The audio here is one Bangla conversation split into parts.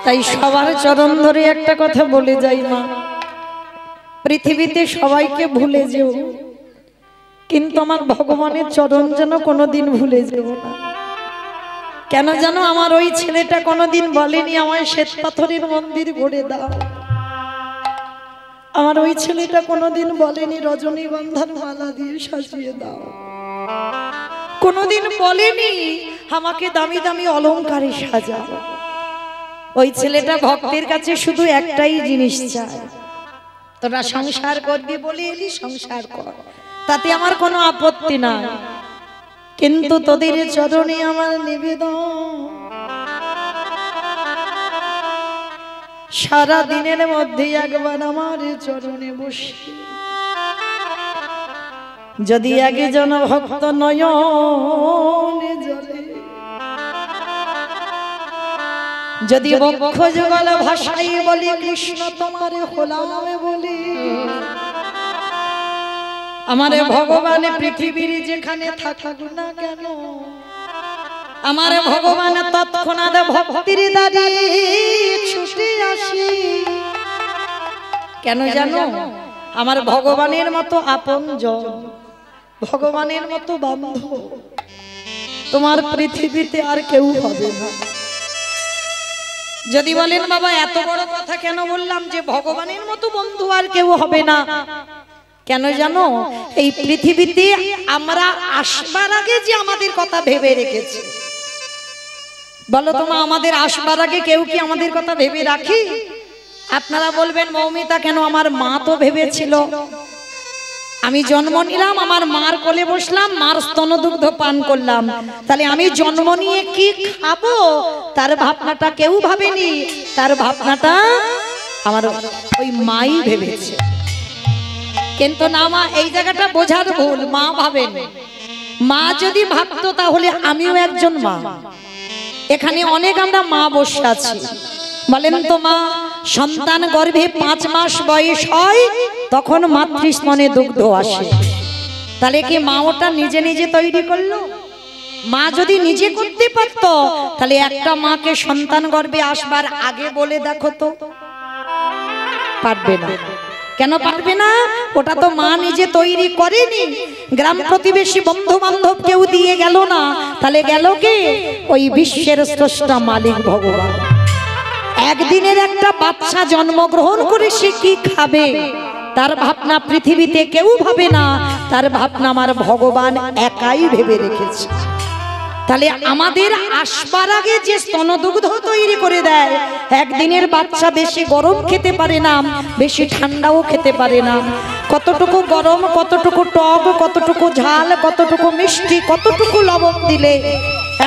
তাই সবার চরণ ধরে একটা কথা বলে যাই মা, পৃথিবীতে সবাইকে ভুলে যেও, কিন্তু আমার ভগবানের চরণ যেন কোনোদিন ভুলে যেও না। কেন জানো, আমার ওই ছেলেটা কোনোদিন বলেনি আমায় শ্বেত পাথরের মন্দির গড়ে দাও। আমার ওই ছেলেটা কোনোদিন বলেনি রজনীগন্ধার মালা দিয়ে সাজিয়ে দাও। কোনোদিন বলেনি আমাকে দামি দামি অলংকারে সাজাও। ওই ছেলেটা ভক্তের কাছে শুধু একটাই জিনিস চায়, তোরা সংসার করবি বলে এলি, সংসার কর, তাতে আমার কোনো আপত্তি নাই, কিন্তু তোদের চরণে আমার নিবেদন সারা দিনের মধ্যে একবার আমার চরণে বসে যদি একজন ভক্ত নয়নে জলে, যদি বক্ষ যুগল ভাষাই বলি কৃষ্ণ তোমার হোলামে বলি, আমার ভগবান পৃথিবীর যেখানে থাকুক না কেন, আমার ভগবান তৎক্ষণাৎ ভক্তির দ্বারে ছুটে আসি। কেন জানো, আমার ভগবানের মতো আপনজন, ভগবানের মতো বান্ধব তোমার পৃথিবীতে আর কেউ হবে না। যদি বলেন বাবা এত বড় কথা কেন বললাম যে ভগবানের মতো বন্ধু আর কেউ হবে না, কেন জানো, এই পৃথিবীতে আমরা আসবার আগে যে আমাদের কথা ভেবে রেখেছি, বলো তোমা আমাদের আসবার আগে কেউ কি আমাদের কথা ভেবে রাখি? আপনারা বলবেন মৌমিতা কেন, আমার মা তো ভেবেছিল। আমি জন্ম নিলাম, আমার মার কোলে বসলাম, মার স্তনদুগ্ধ পান করলাম, তাহলে আমি জন্ম নিয়ে কি খাবো তার ভাবনাটা কেউ ভাবেনি, তার ভাবনাটা আমার ওই মাই ভেবেছে। কিন্তু না মা, এই জায়গাটা বোঝার ভুল, মা ভাবেন। মা যদি ভাবতো তাহলে আমিও একজন মা। এখানে অনেক আমরা মা বসে আছি, বলেন তো মা সন্তান গর্ভে 5 মাস বয়স হয় তখন মাতৃস্তনে দুগ্ধ আসে, তাহলে কি মা ওটা নিজে নিজে তৈরি করলো? মা যদি নিজে করতে পারত তাহলে একটা মাকে সন্তান গর্ভে আসবার আগে বলে দেখো তো, পারবে না। কেন পারবে না? ওটা তো মা নিজে তৈরি করেনি, গ্রাম প্রতিবেশী বন্ধু বান্ধব কেউ দিয়ে গেল না, তাহলে গেল কে? ওই বিশ্বের স্রষ্টা মালিক ভগবান। একদিনের একটা বাচ্চা জন্মগ্রহণ করে সে কি খাবে তার ভাবনা পৃথিবীতে কেউ ভাবে না, তার ভাবনা আমার ভগবান একাই ভেবে রেখেছে। তাহলে আমাদের আসবার আগে যে স্তনদুগ্ধ তৈরি করে দেয়, একদিনের বাচ্চা বেশি গরম খেতে পারে না, বেশি ঠান্ডাও খেতে পারে না, কতটুকু গরম, কতটুকু টক, কতটুকু ঝাল, কতটুকু মিষ্টি, কতটুকু লবণ দিলে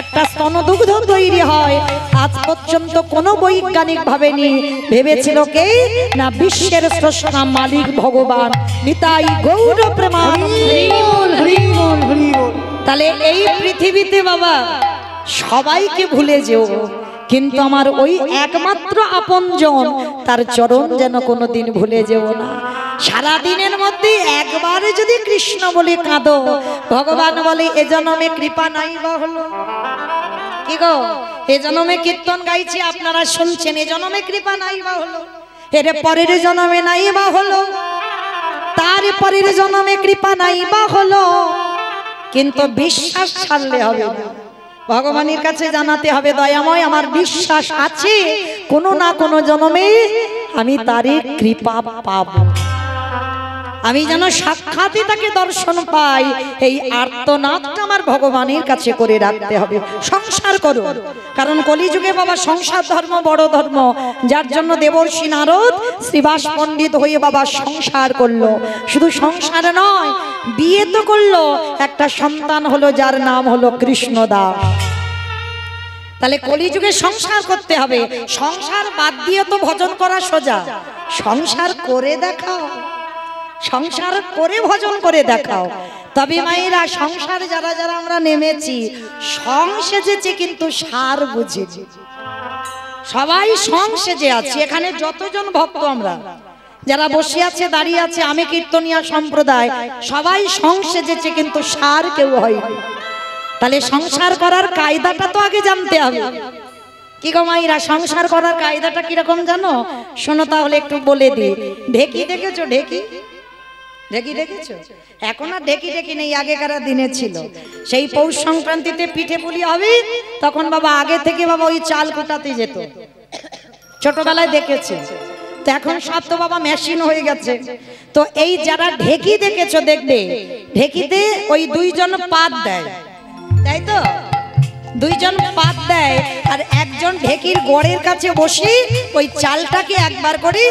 একটা স্তনদুগ্ধ তৈরি হয়, আজ পর্যন্ত কোনো বৈজ্ঞানিক ভাবেনি। ভেবেছিল কে? না বিশ্বের স্রষ্টা মালিক ভগবান। নিতাই গৌর প্রেমানন্দে। তাহলে এই পৃথিবীতে বাবা সবাইকে ভুলে যেও, কিন্তু আমার ওই একমাত্র আপনজন তার চরণ যেন কোনোদিন ভুলে যেও না। সারা দিনের মধ্যে একবার যদি কৃষ্ণ বলে কাঁদো, ভগবান বলে এ জন্মে কৃপা নাই বা হলো। কি গো, এ জন্মে কীর্তন গাইছি আপনারা শুনছেন, এ জন্মে কৃপা নাই বা হলো, এর পরের জন্মে নাই বা হলো, তার পরের জন্মে কৃপা নাই বা হলো, কিন্তু বিশ্বাস ছাড়লে হবে না। ভগবানের কাছে জানাতে হবে দয়াময় আমার বিশ্বাস আছে কোনো না কোনো জন্মে আমি তারই কৃপা পাবো, আমি যেন সাক্ষাৎই তাকে দর্শন পাই। এই আর্তনাদটা আমার ভগবানের কাছে করে রাখতে হবে। সংসার করো, কারণ কলিযুগে বাবা সংসার ধর্ম বড় ধর্ম, যার জন্য দেবর্ষি নারদ শ্রীবাস পণ্ডিত হয়ে বাবা সংসার করলো। শুধু সংসার নয়, বিয়ে তো করলো, একটা সন্তান হলো যার নাম হলো কৃষ্ণদাস। তাহলে কলিযুগে সংসার করতে হবে। সংসার বাদ দিয়ে তো ভজন করা সোজা, সংসার করে দেখাও, সংসার করে ভজন করে দেখাও। তবে মায়েরা সংসারে যারা যারা আমরা নেমেছি সং সেজেছে কিন্তু সার বুঝেছি। সবাই সং সেজে আছে এখানে যতজন ভক্ত আমরা যারা বসে আছে দাঁড়িয়ে আছে, আমি কীর্তনিয়া সম্প্রদায়, সবাই সং সেজেছে কিন্তু সার কেউ হয়নি। তাহলে সংসার করার কায়দাটা তো আগে জানতে হবে। কি গো মাইরা, সংসার করার কায়দাটা কিরকম জানো? শোনো তাহলে একটু বলে দিই। ঢেকি দেখেছো? ঢেকি ঢেকি দেখেছো? এখন আর ঢেকি ঢেকি নেই, আগেকার দিনে ছিল। সেই পৌষ সংক্রান্তিতে পিঠে পুলি হবে, তখন বাবা আগে থেকে বাবা ওই চাল কুটাতে যেত, ছোটবেলায় দেখেছি। তো এখন সব তো বাবা মেশিন হয়ে গেছে। তো এই যারা ঢেকি দেখেছো দেখবে, ঢেকিতে ওই দুইজন পাত দেয়, তাই তো? দুইজন পাত দেয় আর একজন ঢেকির গোড়ের কাছে বসে ওই চালটাকে একবার করে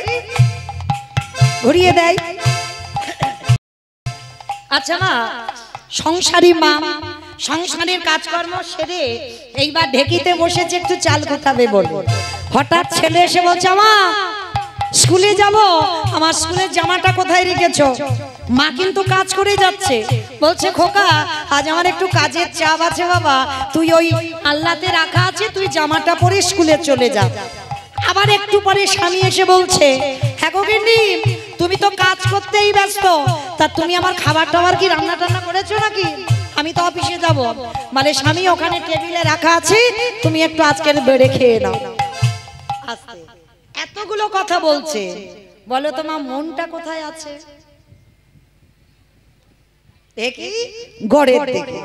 ঘুরিয়ে দেয়। আচ্ছা মা, সংসারী মা সংসারের কাজকর্ম সেরে এইবার ঢেকিতে বসেছে, একটু চাল কোথাবে বলবো। হঠাৎ ছেলে এসে বলছে, মা স্কুলে যাব, আমার স্কুলের জামাটা কোথায় রেখেছো? মা কিন্তু কাজ করে যাচ্ছে, বলছে খোকা আজ আমার একটু কাজের চাপ আছে বাবা, তুই ওই আল্লাতে রাখা আছে, তুই জামাটা পরে স্কুলে চলে যা। আবার একটু পরে স্বামী এসে বলছে, হ্যাঁ গো গিন্নি, তুমি তো কাজ করতেই ব্যস্ত, তা তুমি আমার খাবার টাবার কি রান্না টান্না করেছো নাকি? আমি তো অফিসে যাব। মানে স্বামী ওখানে টেবিলে রাখা আছে, তুমি একটু আজকের বেড়ে খেয়ে নাও। এতগুলো কথা বলছে, বলো তো মা মনটা কোথায় আছে? দেখি গড়ের দিকে।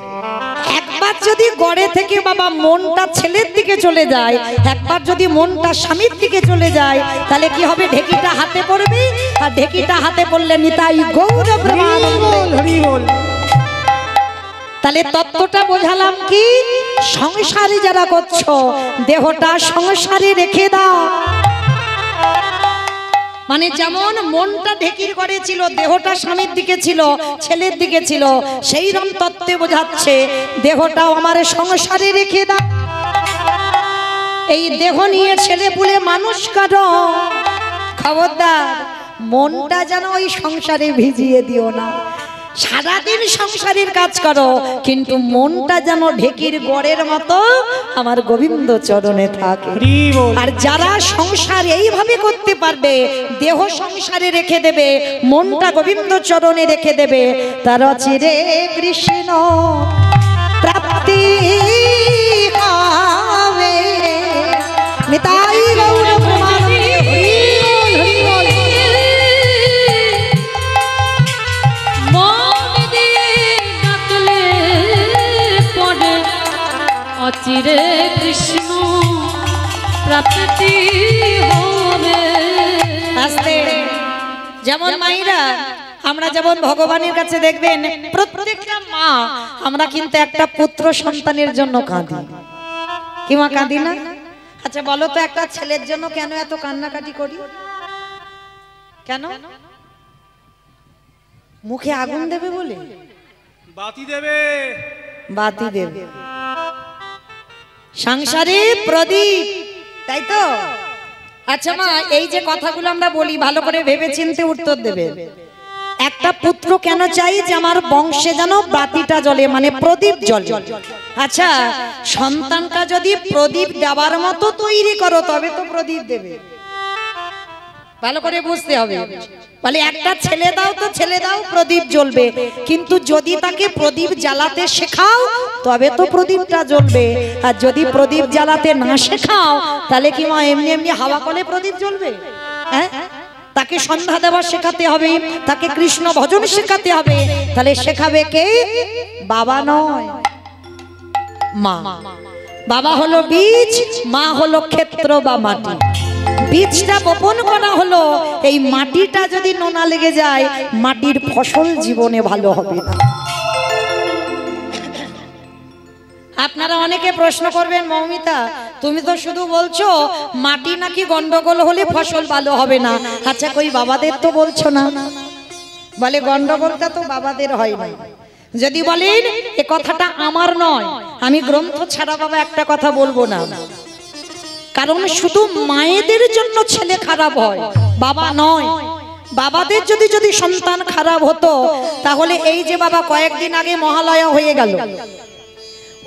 একবার যদি গড়ে থেকে বাবা মনটা ছেলের দিকে চলে যায়, একবার যদি মনটা স্বামীর দিকে চলে যায়, তাহলে কি হবে? ঢেকিটা হাতে পড়বে, আর ঢেকিটা হাতে পড়লে নিতাই গৌর প্রেমানন্দে। তাহলে তত্ত্বটা বোঝালাম কি? সংসারে যারা করছো, দেহটা সংসারে রেখে দাও। মানে যেমন মনটা ঢেকির করে ছিল, দেহটা স্বামীর দিকে ছিল, ছেলের দিকে ছিল, সেই রকম তত্ত্বে বোঝাচ্ছে দেহটাও আমার সংসারে রেখে দাও। এই দেহ নিয়ে ছেলে পুলে মানুষ কাটো, খবরদার মনটা যেন ওই সংসারে ভিজিয়ে দিও না। সারাদিন সংসারের কাজ করো, কিন্তু মনটা যেন ঢেকির গড়ের মতো আমার গোবিন্দ চরণে থাকে। আর যারা সংসার এইভাবে করতে পারবে, দেহ সংসারে রেখে দেবে, মনটা গোবিন্দ চরণে রেখে দেবে, তার চিরে কৃষ্ণ প্রাপ্তি হবে। নিতাই গৌর প্রেমানন্দে। অচিরে কৃষ্ণ প্রাপ্তি হবে। আস্তে যেমন মাইরা আমরা যেমন ভগবানের কাছে দেখবেন, প্রত্যেকটা মা আমরা কিন্তু একটা পুত্র সন্তানের জন্য কাঁদি। কি মা কাঁদি না? আচ্ছা বলো তো, একটা ছেলের জন্য কেন এত কান্নাকাটি করি? কেন? মুখে আগুন দেবে বলে? বাতি দেবে, বাতি দেবে, সংসারে প্রদীপ, তাই তো? আচ্ছা মা, এই যে কথাগুলো আমরা বলি, ভালো করে ভেবে চিন্তে উত্তর দেবে। একটা পুত্র কেন চাই? যে আমার বংশে যেন বাতিটা জ্বলে, মানে প্রদীপ জ্বলে। আচ্ছা, সন্তানটা যদি প্রদীপ দেওয়ার মতো তৈরি করো, তবে তো প্রদীপ দেবে। ভালো করে বুঝতে হবে। বলে একটা ছেলে দাও তো ছেলে দাও, প্রদীপ জ্বলবে, কিন্তু যদি তাকে প্রদীপ জ্বালাতে শেখাও, তবে তো প্রদীপটা জ্বলবে। আর যদি প্রদীপ জ্বালাতে না শেখাও, তাহলে কি মা এমনি এমনি হাওয়া কলে প্রদীপ জ্বলবে? হ্যাঁ, তাকে সন্ধ্যা দেওয়া শেখাতে হবে, তাকে কৃষ্ণ ভজন শেখাতে হবে। তাহলে শেখাবে কে? বাবা নয়, মা। বাবা হলো বীজ, মা হলো ক্ষেত্র বা মাটি। বীজটা বপন করা হলো, এই মাটিটা যদি নোনা লেগে যায়, মাটির ফসল জীবনে ভালো হবে না। আপনারা অনেকে প্রশ্ন করবেন, মৌমিতা তুমি তো শুধু বলছো মাটি নাকি গন্ডগোল হলে ফসল ভালো হবে না। আচ্ছা কই বাবাদের তো বলছো না? বলে গন্ডগোলটা তো বাবাদের হয় না। যদি বলেন এ কথাটা আমার নয়, আমি গ্রন্থ ছাড়া বাবা একটা কথা বলবো না। কারণ শুধু মায়েদের জন্য ছেলে খারাপ হয়, বাবা নয়। বাবাদের যদি সন্তান খারাপ হতো, তাহলে এই যে বাবা কয়েকদিন আগে মহালয়া হয়ে গেল,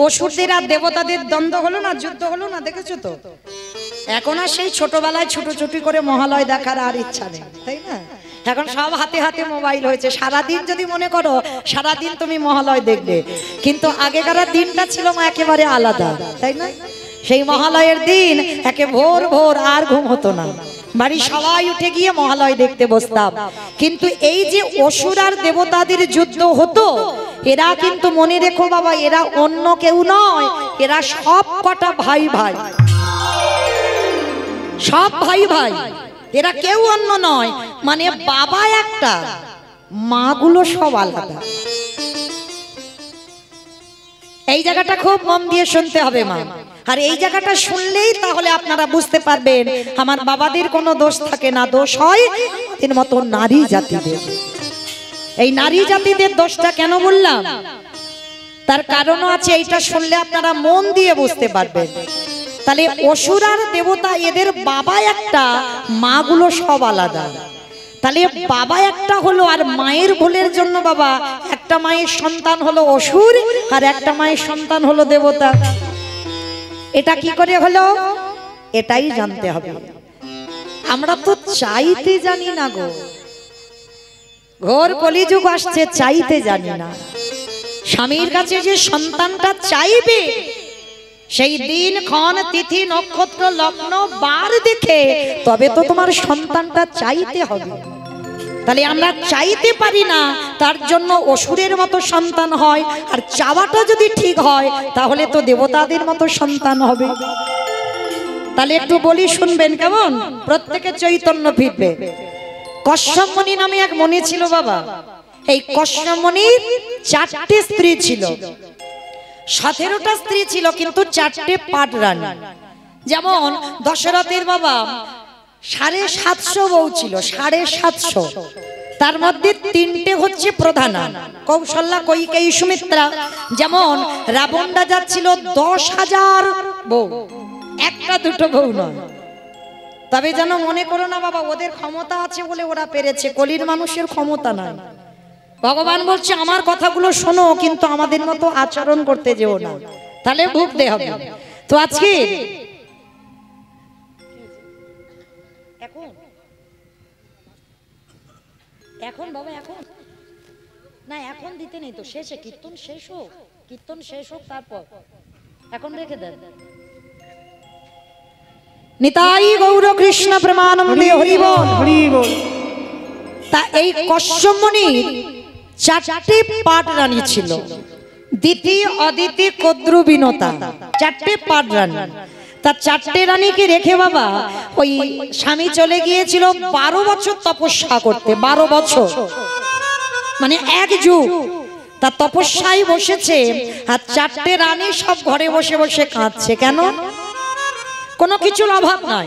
অসুরদের আর দেবতাদের দ্বন্দ্ব হলো না, যুদ্ধ হলো না, দেখেছো তো? এখন আর সেই ছোটবেলায় ছুটোছুটি করে মহালয় দেখার আর ইচ্ছা নেই, তাই না? এখন সব হাতে হাতে মোবাইল হয়েছে। সারাদিন যদি মনে করো সারাদিন তুমি মহালয় দেখবে, কিন্তু আগেকার দিনটা ছিল একেবারে আলাদা, তাই না? সেই মহালয়ের দিন একে ভোর ভোর আর ঘুম হতো না, বাড়ি সবাই উঠে গিয়ে মহালয় দেখতে বসতাম। কিন্তু এই যে অসুর আর দেবতাদের যুদ্ধ হতো, এরা কিন্তু মনে রেখো বাবা, এরা অন্য কেউ নয়, এরা সব কটা ভাই ভাই, সব ভাই ভাই, এরা কেউ অন্য নয়। মানে বাবা একটা, মাগুলো সব আলাদা। এই জায়গাটা খুব মন দিয়ে শুনতে হবে মা, আর এই জায়গাটা শুনলেই তাহলে আপনারা বুঝতে পারবেন আমার বাবাদের কোনো দোষ থাকে না, দোষ হয় এর মতো নারী জাতিদের। এই নারী জাতিদের দোষটা কেন বললাম, তার কারণও আছে, এইটা শুনলে আপনারা মন দিয়ে বুঝতে পারবেন। তাহলে অসুর আর দেবতা এদের বাবা একটা, মাগুলো সব আলাদা। তাহলে বাবা একটা হলো, আর মায়ের ভুলের জন্য বাবা একটা মায়ের সন্তান হলো অসুর আর একটা মায়ের সন্তান হলো দেবতা। এটা কি করে হলো এটাই জানতে হবে। আমরা তো চাইতে জানি না গো, ঘোর কলিযুগ আসছে, চাইতে জানি না। স্বামীর কাছে যে সন্তানটা চাইবে, সেই দিন ক্ষণ তিথি নক্ষত্র লগ্ন বার দেখে তবে তো তোমার সন্তানটা চাইতে হবে। তাহলে আমরা চাইতে পারি না, তার জন্য অসুরের মতো সন্তান হয়, আর চাওয়াটা যদি ঠিক হয় তাহলে তো দেবতাদের মতো সন্তান হবে। তাহলে একটু বলি শুনবেন কেমন, প্রত্যেকে চৈতন্য ফিরবে। কশ্যপ মুনি নামে এক মুনি ছিল বাবা। এই কশ্যপ মুনির 4টে স্ত্রী ছিল, 17টা স্ত্রী ছিল, কিন্তু 4টে পাট রানী। যেমন দশরথের বাবা 750 বউ ছিল, 750। তার মধ্যে 3টে হচ্ছে প্রধানা, কৌশল্যা, কৈকেয়ী, সুমিত্রা। যেমন রাবণ রাজার ছিল 10,000 বউ, একটা দুটো বউ নয়। তবে যেন মনে করো না বাবা ওদের ক্ষমতা আছে বলে ওরা পেরেছে, কলির মানুষের ক্ষমতা নাই। ভগবান বলছে আমার কথাগুলো শোনো, কিন্তু আমাদের মতো আচরণ করতে যেও না, তাহলে ভুগতে হবে। তো আজকে এখন বাবা এখন না, এখন দিতে নেই তো, শেষে কীর্তন শেষ হোক, কীর্তন শেষ হোক তারপর এখন রেখে দেন। নিতাই গৌর কৃষ্ণ প্রেমানন্দে হরি বল হরি বল। তা এই কশ্যপ মুনির 4টে পাট রানী ছিল, দিতি, অদিতি, কদ্রু, বিনতা, 4টে পাট রানী। তা 4টে রানীকে রেখে বাবা ওই স্বামী চলে গিয়েছিল 12 বছর তপস্যা করতে, 12 বছর মানে এক যুগ। তা তপস্যায় বসেছে, আর 4টে রানী সব ঘরে বসে বসে কাঁদছে। কেন? কোনো কিছুর অভাব নাই,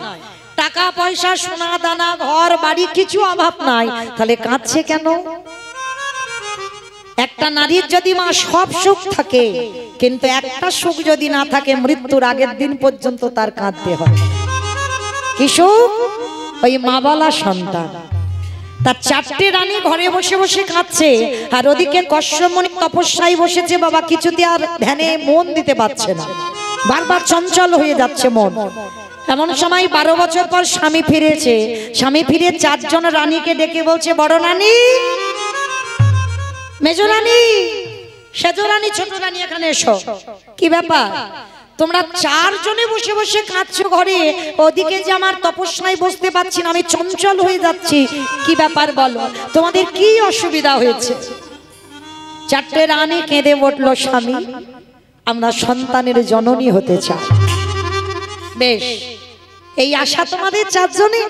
টাকা পয়সা, সোনা দানা, ঘর বাড়ি কিছু অভাব নাই, তাহলে কাঁদছে কেন? একটা নারীর যদি মা সব সুখ থাকে, কিন্তু একটা সুখ যদি না থাকে, মৃত্যুর আগের দিন পর্যন্ত তার কাঁদতে হয়। কি সুখ? ওই মা বলা সন্তান। তার 4টে রানী ঘরে বসে বসে কাঁদছে, আর ওদিকে কশ্যপ মুনি তপস্যায় বসেছে বাবা, কিছুতে আর ধ্যানে মন দিতে পারছে না, বারবার চঞ্চল হয়ে যাচ্ছে মন। এমন সময় 12 বছর পর স্বামী ফিরেছে। স্বামী ফিরে 4জন রানীকে ডেকে বলছে, বড় রানী, মেজ রানী, সেজ রানী, ছোট রানী, এখানে এসো। কি ব্যাপার? তোমরা 4 জনে বসে বসে কাঁদছো ঘরে, ওদিকে যে আমার তপস্যায় বসতে পারছি না, আমি চঞ্চল হয়ে যাচ্ছি, কি ব্যাপার বলো, তোমাদের কি অসুবিধা হয়েছে? 4টে রানী কেঁদে উঠল, স্বামী আমরা সন্তানের জননী হতে চাই। বেশ, এই আশা তোমাদের 4 জনে,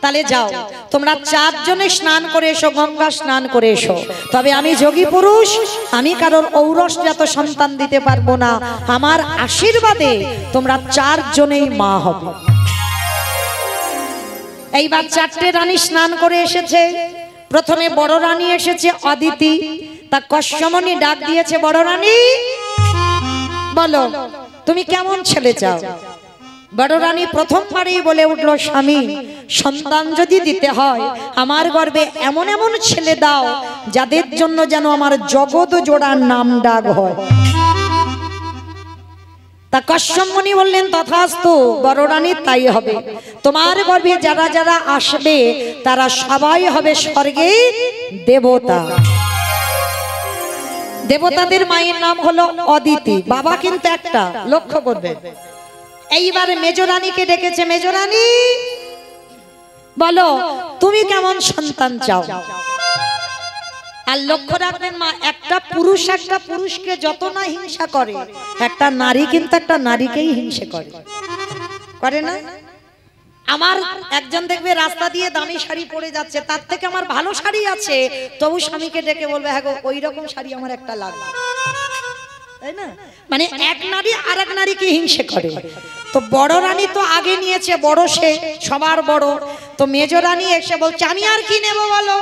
তাহলে যাও তোমরা 4 জনে স্নান করে এসো, গঙ্গা স্নান করে এসো। তবে আমি যোগী পুরুষ, আমি কারোর ঔরসজাত সন্তান দিতে পারবো না, আমার আশীর্বাদে তোমরা 4 জনেই মা হবে। এইবার 4টে রানী স্নান করে এসেছে। প্রথমে বড় রানী এসেছে অদিতি। তা কশ্যপ মুনি ডাক দিয়েছে, বড় রানী বলো তুমি কেমন ছেলে চাও? বড় রানী প্রথমবারেই বলে উঠল, স্বামী সন্তান যদি দিতে হয়, আমার গর্ভে এমন এমন ছেলে দাও যাদের জন্য যেন আমার জগৎ জোড়ার নাম ডাক হয়। তা কশ্যপ মুনি বললেন, তথাস্তু বড় রানী, তাই হবে। তোমার গর্ভে যারা যারা আসবে তারা সবাই হবে স্বর্গে দেবতা। দেবতাদের মায়ের নাম হলো অদিতি, বাবা কিন্তু একটা, লক্ষ্য করবে। এইবার মেজরানীকে ডেকেছে, মেজরানী বলো তুমি কেমন সন্তান চাও। আর লক্ষ্য রাখবেন মা, একটা পুরুষকে যত না হিংসা করে, একটা নারী কিন্তু একটা নারীকেই হিংসা করে না? আমার একজন দেখবে রাস্তা দিয়ে দামি শাড়ি পরে যাচ্ছে, তার থেকে আমার ভালো শাড়ি আছে, তবু স্বামীকে ডেকে বলবে হ্যাঁ গো ওই রকম শাড়ি আমার একটা লাগবে, তাই না? মানে এক নারী আর এক নারীকে হিংসা করে। তো বড় রানী তো আগে নিয়েছে, বড় সে সবার বড়, তো মেজ রানী এসে বলছে আমি আর কি নেব বলো।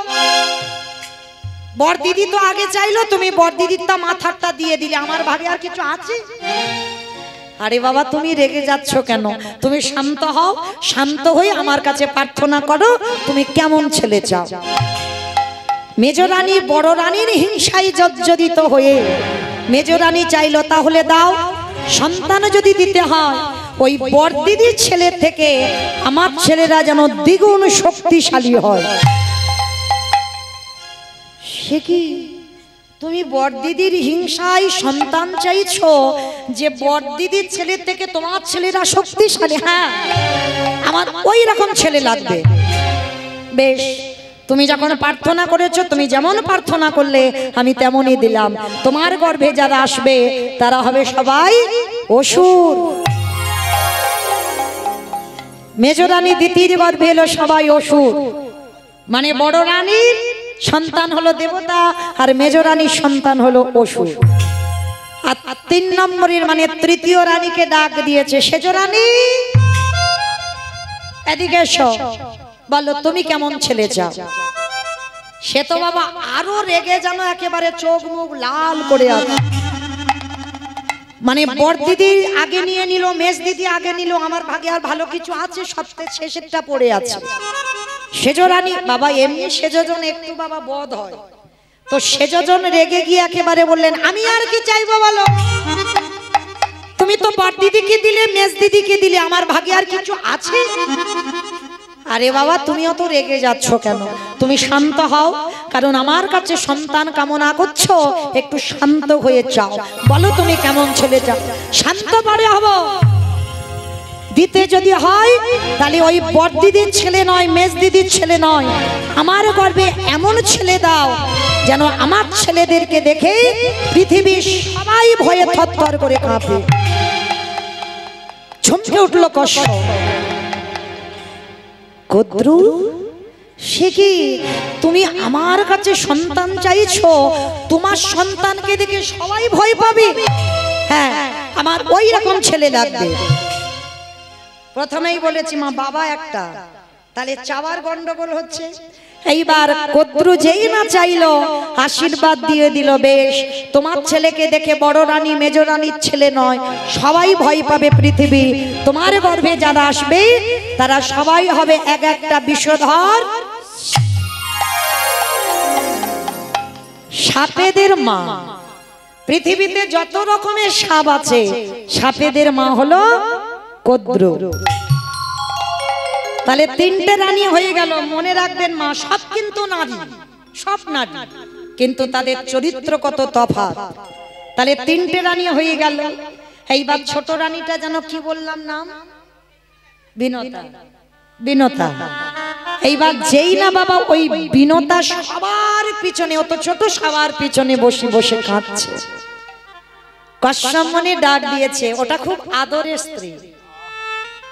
বড় দিদি তো আগে চাইলো, তুমি বড় দিদিরটা মাথারটা দিয়ে দিলে, আমার ভাগে আর কিছু আছে? আরে বাবা তুমি রেগে যাচ্ছ কেন? তুমি শান্ত হও, শান্ত হয়ে আমার কাছে প্রার্থনা করো তুমি কেমন ছেলে চাও। মেজ রানী বড় রানীর হিংসায় জর্জরিত হয়ে মেজ রানী চাইলো তাহলে দাও, সন্তান যদি দিতে হয় ওই বড় দিদির ছেলে থেকে আমার ছেলেরা যেন দ্বিগুণ শক্তিশালী হয়। সে কি তুমি বড় দিদির হিংসায় সন্তান চাইছো যে বড় দিদির ছেলে থেকে তোমার ছেলেরা শক্তিশালী? হ্যাঁ আমার ওই রকম ছেলে লাগবে। বেশ, তুমি যখন প্রার্থনা করেছো, তুমি যেমন প্রার্থনা করলে আমি তেমনই দিলাম। তোমার গর্ভে যারা আসবে তারা হবে সবাই অসুর। মেজ রানী দ্বিতীয় গর্ভে এলো সবাই অসুর, মানে বড় রানীর সন্তান হলো দেবতা আর মেজ রানীর সন্তান হলো অসুর। আর 3 নম্বরের মানে তৃতীয় রানীকে ডাক দিয়েছে, সেজ রানী এদিকে এসো, বলো তুমি কেমন ছেলে চাও। সে তো বাবা আরো রেগে যেন একেবারে চোখ মুখ লাল করে আছে। মানে বড় দিদি আগে নিয়ে নিল, মেজ দিদি আগে নিল, আমার ভাগে আর ভালো কিছু আছে? সবচেয়ে শেষেরটা পড়ে আছে। সেজ রানী বাবা এমনি সেজজন একটু বাবা বধ হয়, তো সেজজন রেগে গিয়ে একেবারে বললেন আমি আর কি চাইবো বলো, তুমি তো বড় দিদিকে দিলে, মেজ দিদিকে দিলে, আমার ভাগে আর কিছু আছে? আরে বাবা তুমিও তো রেগে যাচ্ছ কেন? তুমি শান্ত হও, কারণ আমার কাছে সন্তান কামনা করছো, একটু শান্ত হয়ে চাও, বলো তুমি কেমন ছেলে চাও। শান্ত পরে হব, দিতে যদি হয় তাহলে ওই বড় দিদির ছেলে নয়, মেজ দিদির ছেলে নয়, আমার গর্ভে এমন ছেলে দাও যেন আমার ছেলেদেরকে দেখে পৃথিবীর সবাই ভয়ে থরথর করে কাঁপে। চমকে উঠল কষ্ট। কদ্রু সে কি তুমি আমার কাছে সন্তান চাইছো, তোমার সন্তানকে দেখে সবাই ভয় পাবে? হ্যাঁ আমার ওই রকম ছেলে লাগবে। প্রথমেই বলেছি মা বাবা একটা, তাহলে চাওয়ার গন্ডগোল হচ্ছে। এইবার কদ্রু যেই না চাইলো আশীর্বাদ দিয়ে দিল, বেশ তোমার ছেলেকে দেখে বড় রানী মেজ রানীর ছেলে নয়, সবাই ভয় পাবে পৃথিবী। তোমার গর্ভে যারা আসবে তারা সবাই হবে এক একটা বিষধর সাপেদের মা। পৃথিবীতে যত রকমের সাপ আছে সাপেদের মা হলো কদ্রু। তাহলে 3টে রানী হয়ে গেল। মনে রাখবেন মা, সব কিন্তু নারী, সব নারী, কিন্তু তাদের চরিত্র কত তফাৎ। তাহলে 3টে রানী হয়ে গেল। এইবার ছোট রানীটা যেন কি বললাম নাম? বিনতা। বিনতা। এইবার যেই না বাবা ওই বিনতা সবার পিছনে, অত ছোট সবার পিছনে বসে বসে কাঁদছে, কশ্যপ মনে ডাক দিয়েছে। ওটা খুব আদরের স্ত্রী,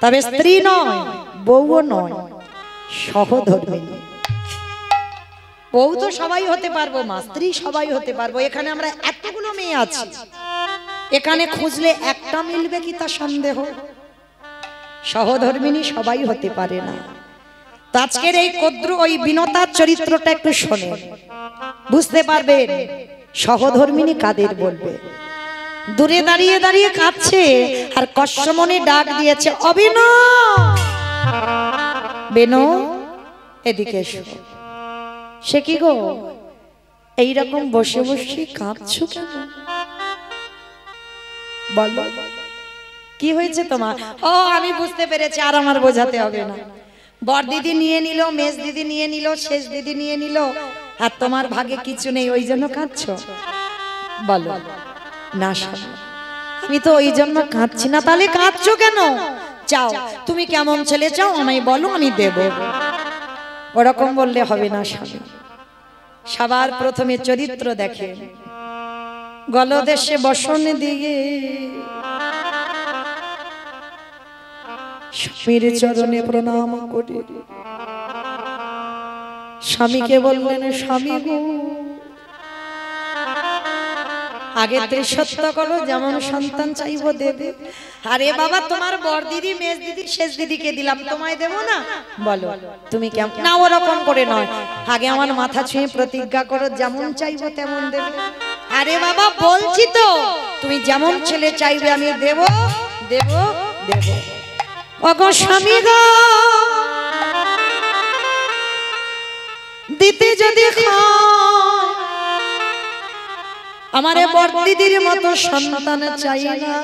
তবে স্ত্রী নয়, বউও নয়, সহধর্মিণী। বউ তো সবাই হতে পারবো মা, স্ত্রী সবাই হতে পারবো। এখানে আমরা এতগুলো মেয়ে আছি, এখানে খুঁজলে একটা মিলবে কি তা সন্দেহ। সহধর্মিণী সবাই হতে পারে না। তো আজকের এই কদ্রু ওই বিনতার চরিত্রটা একটু শোনে, বুঝতে পারবেন সহধর্মিণী কাদের বলবে। দূরে দাঁড়িয়ে দাঁড়িয়ে কাঁদছে আর কশ্যমনে ডাক দিয়েছে, অবিন বেনো এদিকে এসো। সে কি গো এইরকম বসে বসে কাঁদছো কেন? বলো কি হয়েছে তোমার? ও আমি বুঝতে পেরেছি, আর আমার বোঝাতে হবে না। বড় দিদি নিয়ে নিল, মেজ দিদি নিয়ে নিল, শেষ দিদি নিয়ে নিল, আর তোমার ভাগে কিছু নেই, ওই জন্য কাঁদছো। বলো না আমি তো ওই জন্য কাঁদছি না। তাহলে কাঁদছো কেন? চাও, তুমি কেমন ছেলে চাও আমায় বলো, আমি দেব। ওরকম বললে হবে না স্বামী। সবার প্রথমে চরিত্র দেখে। গলদেশে বসন দিয়ে স্বামীর চরণে প্রণাম করে স্বামীকে বললেন, স্বামী গো, আগে সত্য করো, যেমন সন্তান চাইবো দেবে। আরে বাবা, তোমার বড় দিদি, মেজ দিদি, শেষ দিদিকে দিলাম, তোমায় দেবো না? বলো তুমি কেমন? না, ওরকম করে নয়, আগে আমার মাথা ছুঁয়ে প্রতিজ্ঞা করো, যেমন চাইবো তেমন দেবে। আরে বাবা, বলছি তো, তুমি যেমন ছেলে চাইবে আমি দেব দেব দেব। ওগো স্বামী গো, দিতে যদি আমারে বড় দিদির মতো সন্তান চাই না,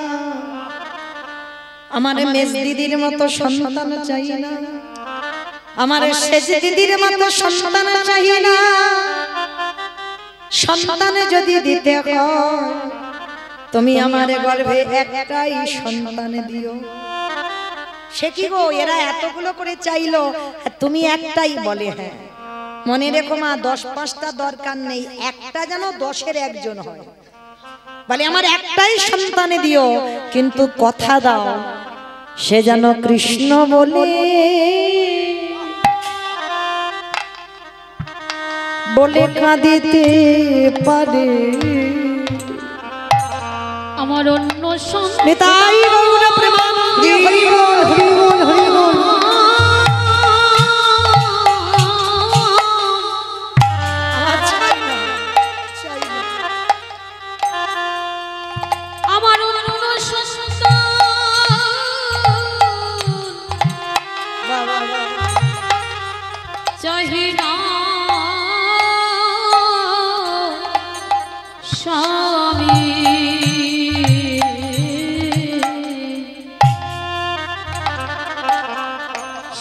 আমারে মেজ দিদির মতো সন্তান চাই না, আমারে শেষ দিদির মতো সন্তান চাই না। সন্তান যদি দিতে হয় তুমি আমারে গর্ভে একটাই সন্তান দিও। সে কি গো, এরা এতগুলো করে চাইলো, তুমি একটাই বলে? হ্যাঁ, মনে রেখো মা, 10-5টা দরকার নেই, একটা যেন 10-এর একজন হয়। বলে আমার একটাই সন্তানে দিও, কিন্তু কথা দাও সে যেন কৃষ্ণ বলে বলে কাঁদিতে পারে। আমার অন্য নিতাই গৌর প্রেমানন্দে হরি বল হরি বল হরি বল। আমার অন্য চাহি না স্বামী,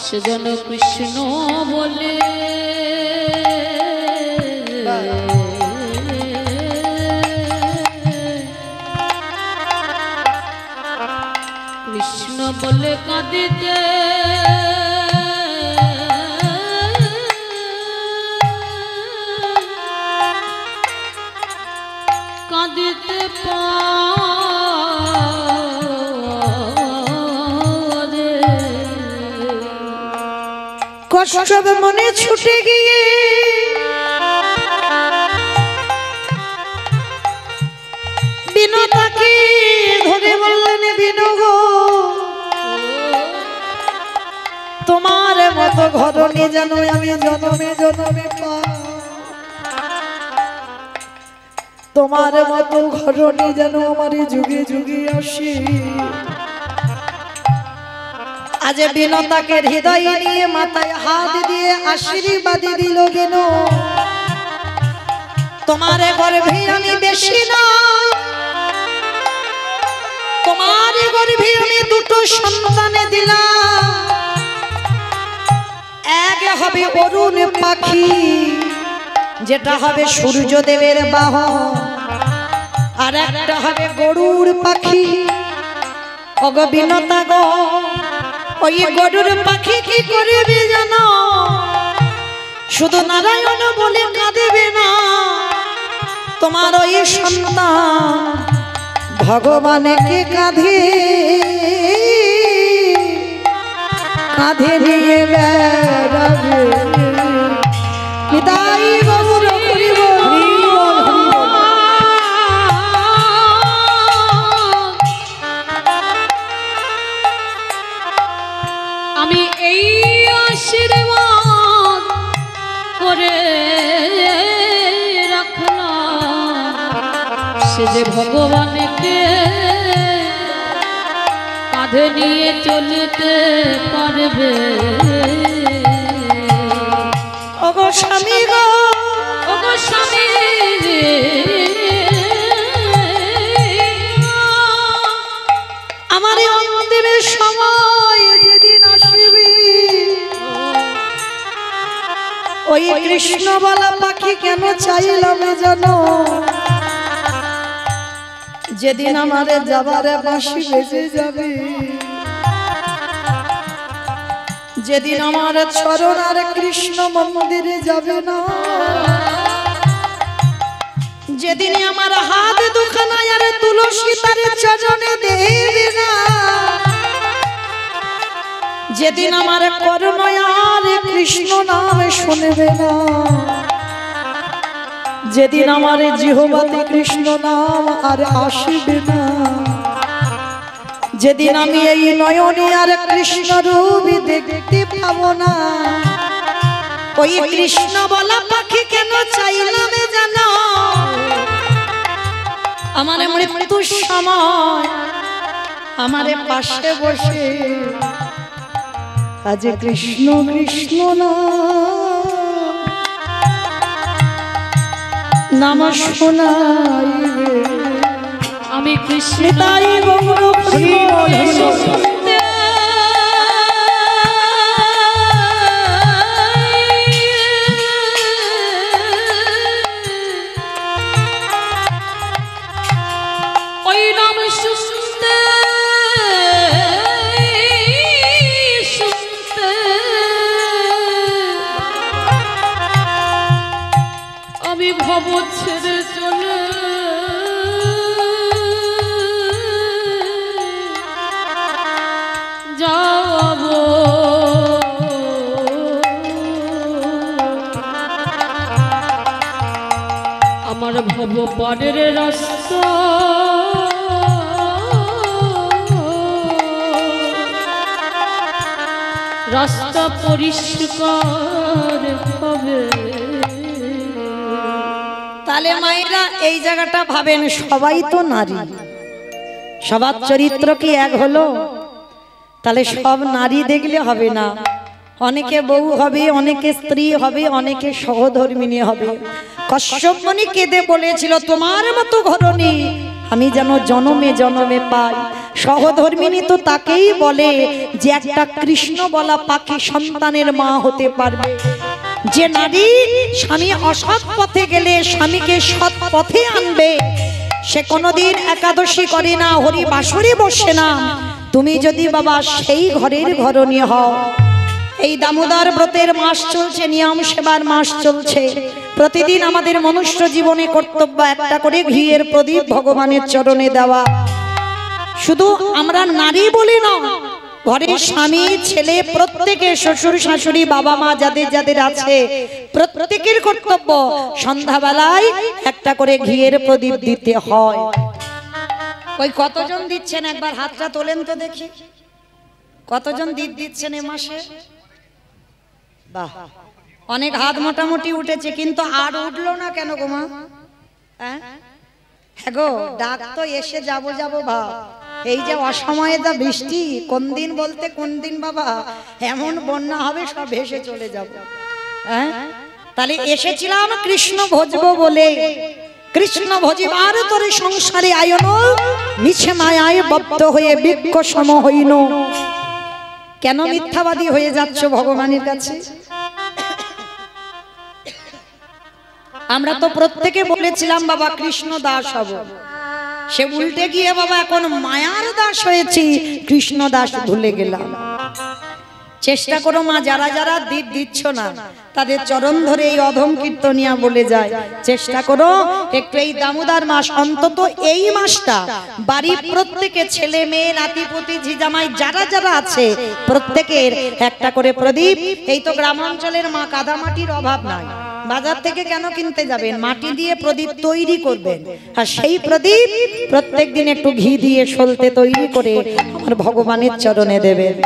সেজন কৃষ্ণ বলে কৃষ্ণ বলে কাঁদিতে কাঁদিতে পারে। কষ্ট মনে ছুটে গিয়ে বিনোদাকে ধরে বললেন, বিনু গো, তোমার মতো ঘরণী যেন আমি জনমে জনমে পাই, তোমার মতো ঘরণী যেন আমার যুগে যুগে আসে। আজ বিনোদাকে হৃদয়ে নিয়ে মাথায় হাত দিয়ে আশীর্বাদ দিল, কেন তোমার গর্ভে আমি বেশি না, তোমার গর্ভে আমি দুটো সন্তান দিলাম। এক হবে অরুণ পাখি, যেটা হবে সূর্যদেবের বাহন, আর একটা হবে গরুর পাখি। ওগো বিনোদা গো, ওই গরুর পাখি কি করবে জানো? শুধু নারায়ণ বলে কাঁদেবে না, তোমার ওই সন্তান ভগবানকে কাঁধে কাঁধে নিয়ে বেড়াবে। নিতাই গৌর হরি বল হরি বল হরি বল। আমি এই আশীর্বাদ করে রাখলাম, সে যে ভগবানকে কাঁধে নিয়ে চলতে পারবে। ওগো স্বামী গো, ওগো স্বামী, আমার অন্তিমের সময় যেদিন আসবে, ওই কৃষ্ণ বলা পাখি কেন চাইলাম জানো? যেদিন আমারে যাবারে বাঁশি বেজে যাবে, যেদিন আমার চরণ আর কৃষ্ণ মন্দিরে যাবে না, যেদিন আমার হাত দুখানা আর তুলসী তার চরণে দেবে না, যেদিন আমার কর্ণ আর কৃষ্ণ নাম শুনবে না, যেদিন আমার জিহ্বাতে কৃষ্ণ নাম আর আসবে না, যেদিন আমি এই নয়নে আর কৃষ্ণ রূপ দেখতে পাবো না, ওই কৃষ্ণ বলা পাখি কেন চাইলাম জানো, আমার মৃত্যুর সময় আমার পাশে বসে আজ কৃষ্ণ কৃষ্ণ নাম শোনাইবে, আমি কৃষ্ণ তাই গৌর ওই নাম শুনতে শুনতে আমি ভব ছেড়ে চলে যাব, আমার ভব পারের রাস্তা রাস্তা পরিষ্কার হবে। তাহলে মায়েরা এই জায়গাটা ভাবেন, সবাই তো নারী, সবার চরিত্র কি এক হলো? তাহলে সব নারী দেখলে হবে না, অনেকে বউ হবে, অনেকে স্ত্রী হবে, অনেকে সহধর্মিনী হবে। কশ্যপ মুনি কেঁদে বলেছিল, তোমার মতো ঘরণী আমি যেন জনমে জনমে পাই। সহধর্মিনী তো তাকেই বলে যে একটা কৃষ্ণ বলা পাখি সন্তানের মা হতে পারবে। যে নারী স্বামী অসৎ পথে গেলে স্বামীকে সৎ পথে আনবে, সে কোনোদিন একাদশী করে না, হরি বাসরে বসে না। তুমি যদি বাবা সেই ঘরের ঘরণী হও, এই দামোদর ব্রতের মাস চলছে, নিয়ম সেবার মাস চলছে, প্রতিদিন আমাদের মনুষ্য জীবনে কর্তব্য একটা করে ঘিয়ের প্রদীপ ভগবানের চরণে দেওয়া। শুধু আমরা নারী বলি না, ঘরের স্বামী ছেলে প্রত্যেকের, শ্বশুর শাশুড়ি বাবা মা যাদের যাদের আছে প্রত্যেকের কর্তব্য সন্ধ্যাবেলায় একটা করে ঘিয়ের প্রদীপ দিতে হয়। ওই কতজন দিচ্ছেন একবার হাতটা তোলেন তো দেখি, কতজন দীপ দিচ্ছেন এ মাসে? বাহ, অনেক হাত মোটামুটি উঠেছে, কিন্তু আর উঠলো না কেন গো মা? হ্যাঁ গো, ডাক তো এসে যাব যাব ভাব, এই যে অসময়ে যা বৃষ্টি, কোন দিন বলতে কোন দিন বাবা এমন বন্যা হবে সব ভেসে চলে যাব। হ্যাঁ, তাহলে এসেছিলাম কৃষ্ণ ভজবো বলে, কৃষ্ণ ভজিবার তোরে সংসারে আয়ন, মিছে মায়ায় বদ্ধ হয়ে বৃক্ষ সম হইন। কেন মিথ্যাবাদী হয়ে যাচ্ছ ভগবানের কাছে? আমরা তো প্রত্যেকে বলেছিলাম বাবা কৃষ্ণ দাস হব, সে উল্টে গিয়ে বাবা এখন মায়ার দাস হয়েছি, কৃষ্ণ দাস ভুলে গেলাম। চেষ্টা করো মা, যারা যারা দীপ দিচ্ছ না তাদের চরণ ধরে এই অধম কীর্তনিয়া বলে যায়, চেষ্টা করো একটু এই দামোদর মাস, অন্তত এই মাসটা বাড়ির প্রত্যেকে, ছেলে মেয়ে নাতিপুতি ঝিজামাই যারা যারা আছে প্রত্যেকের একটা করে প্রদীপ। এই তো গ্রামাঞ্চলের মা কাদামাটির অভাব নাই, বাজার থেকে কেন কিনতে যাবেন, মাটি দিয়ে প্রদীপ তৈরি করবেন, আর সেই প্রদীপ প্রত্যেকদিন একটু ঘি দিয়ে সলতে তৈরি করে আমার ভগবানের চরণে দেবেন।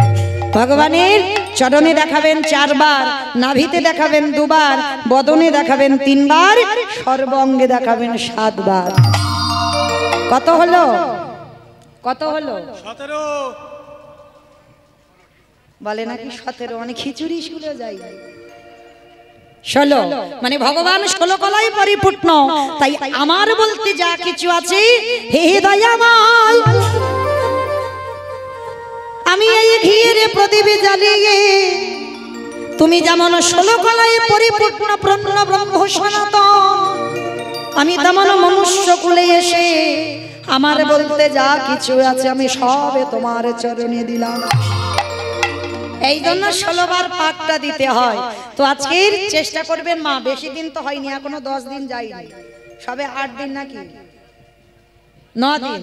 ভগবানের চরণে দেখাবেন 4 বার, নাভিতে দেখাবেন 2 বার, বদনে দেখাবেন 3 বার, সর্বাঙ্গে দেখাবেন 7 বার। কত হলো? কত হলো? 17 বলে নাকি 17, মানে খিচুড়ি শুলে যাই 16, মানে ভগবান 16 কলাই পরিপূর্ণ। তাই আমার বলতে যা কিছু আছে, হে দয়াময়, আমি এই ঘিয়ের প্রদীপ জ্বালিয়ে তুমি যেমন 16 কলায় পরিপূর্ণ ব্রহ্ম ব্রহ্ম সনাতন, আমি তেমন মনুষ্য কুলে এসে আমার বলতে যা কিছু আছে আমি সবে তোমার চরণে দিলাম। এই জন্য 16 বার পাকটা দিতে হয়। তো আজকের চেষ্টা করবেন মা, বেশি দিন তো হয়নি, এখনো 10 দিন যায়নি, সবে 8 দিন নাকি 9 দিন,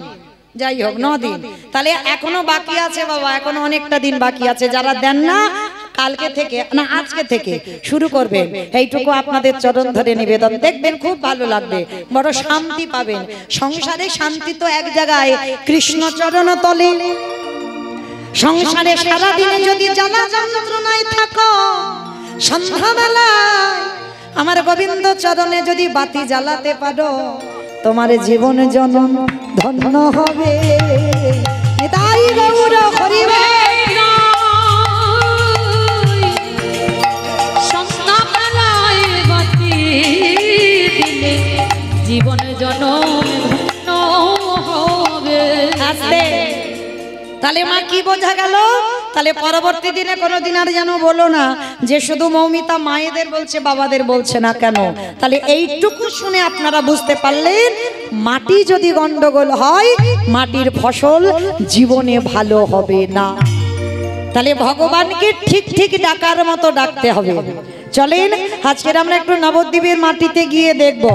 যাই হোক 9 দিন, তাহলে এখনো বাকি আছে বাবা, এখনো অনেকটা দিন বাকি আছে। যারা দেন না কালকে থেকে না আজকে থেকে শুরু করবেন, এইটুকু আপনাদের চরণ ধরে নিবেদন, দেখবেন খুব ভালো লাগবে, বড় শান্তি পাবেন। সংসারে শান্তি তো এক জায়গায়, কৃষ্ণ চরণ তলে। সংসারে সারা দিনে যদি জ্বালা যন্ত্রণায় থাকো, সন্ধ্যাবেলায় আমার গোবিন্দ চরণে যদি বাতি জ্বালাতে পারো, তোমার জীবন জনম ধন্য হবে। তাই গৌর হরিবে সন্ধ্যাবেলায় বাতি দিলে জীবন জনম ধন্য হবে। আস্তে, তাহলে মা কি বোঝা গেল? তাহলে পরবর্তী দিনে কোনোদিন আর যেন বলো না যে শুধু মৌমিতা মায়েদের বলছে বাবাদের বলছে না কেন। তাহলে এইটুকু শুনে আপনারা বুঝতে পারলেন, মাটি যদি গন্ডগোল হয় মাটির ফসল জীবনে ভালো হবে না। তাহলে ভগবানকে ঠিক ঠিক ডাকার মতো ডাকতে হবে। চলেন আজকের আমরা একটু নবদ্বীপের মাটিতে গিয়ে দেখব,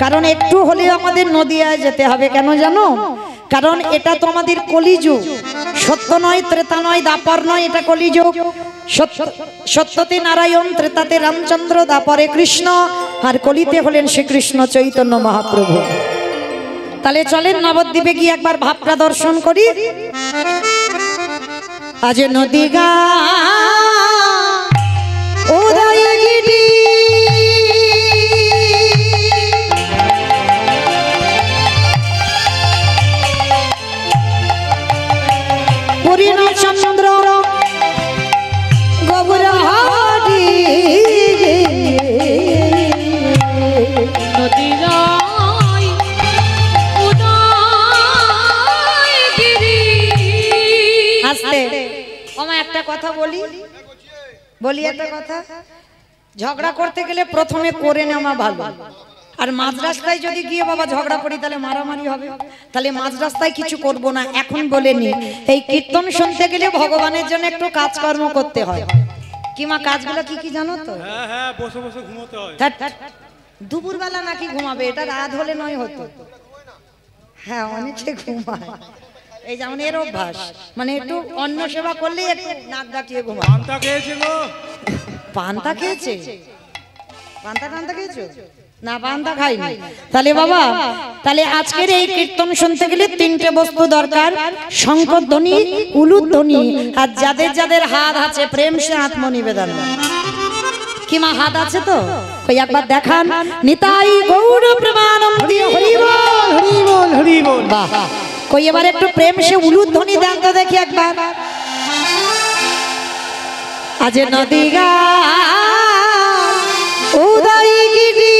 কারণ একটু হলেও আমাদের নদিয়ায় যেতে হবে। কেন জানো? কারণ এটা তো আমাদের কলিযুগ, সত্য নয়, ত্রেতা নয়, দাপর নয়, এটা কলিযুগ। সত্যতে নারায়ণ, ত্রেতাতে রামচন্দ্র, দাপরে কৃষ্ণ, আর কলিতে হলেন শ্রীকৃষ্ণ চৈতন্য মহাপ্রভু। তাহলে চলেন নবদ্বীপে গিয়ে একবার ভাবটা দর্শন করি। আজ নদীগা উদয়গিরি পূর্ণচন্দ্র গৌরহরি নদীরাই উদয়গিরি। আস্তে ওমা একটা কথা বলি একটা কথা, ঝগড়া করতে গেলে প্রথমে করে নেওয়া ভালো। আর মাঝ রাস্তায় যদি গিয়ে বাবা ঝগড়া করি তাহলে মারামারি হবে। তাহলে মাঝ রাস্তায় কিছু করব না, এখন বলে নি। এই কীর্তন শুনতে গেলে ভগবানের জন্য একটু কাজকর্ম করতে হয়। কি মা কাজগুলো কি কি জানো তো? হ্যাঁ হ্যাঁ, বসে বসে ঘুমোতে হয়। দুপুরবেলা নাকি ঘুমাবে, এটা রাত হলে নয় হতো। হ্যাঁ অনেকে ঘুমায়, এই যেমন এর অভ্যাস, মানে একটু অন্ন সেবা করলে একটু নাক ডাকিয়ে ঘুমায়। পান্তা খেয়েছে গো? পান্তা খেয়েছে? পান্তা খেয়েছো না? পান্তা খাইনি। তাহলে বাবা, তাহলে আজকের এই কীর্তন শুনতে গেলে 3টে বস্তু দরকার, শঙ্খধ্বনি, উলুধ্বনি, আর যাদের যাদের হাত আছে প্রেম সে আত্মনিবেদন। কি মা হাত আছে তো? কই একবার দেখান। নিতাই গৌর প্রেমানন্দে হরি বল হরি বল হরি বল। বাহ, কই এবার একটু প্রেম সে উলুধ্বনি দেন তো দেখি একবার। আজ নদীগা উদয়গিরি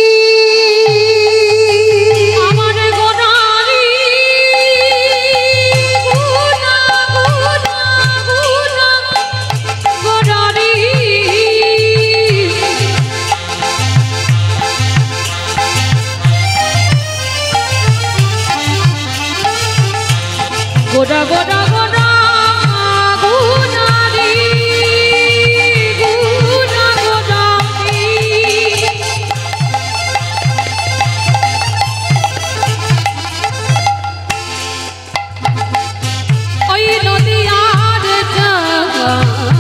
আমার গোনারি গুনা গুনা গুনা গোনারি গোনা গোনা গোনা গুনারি গুনা গোনারি। ওই নদীয়ার জাহাজে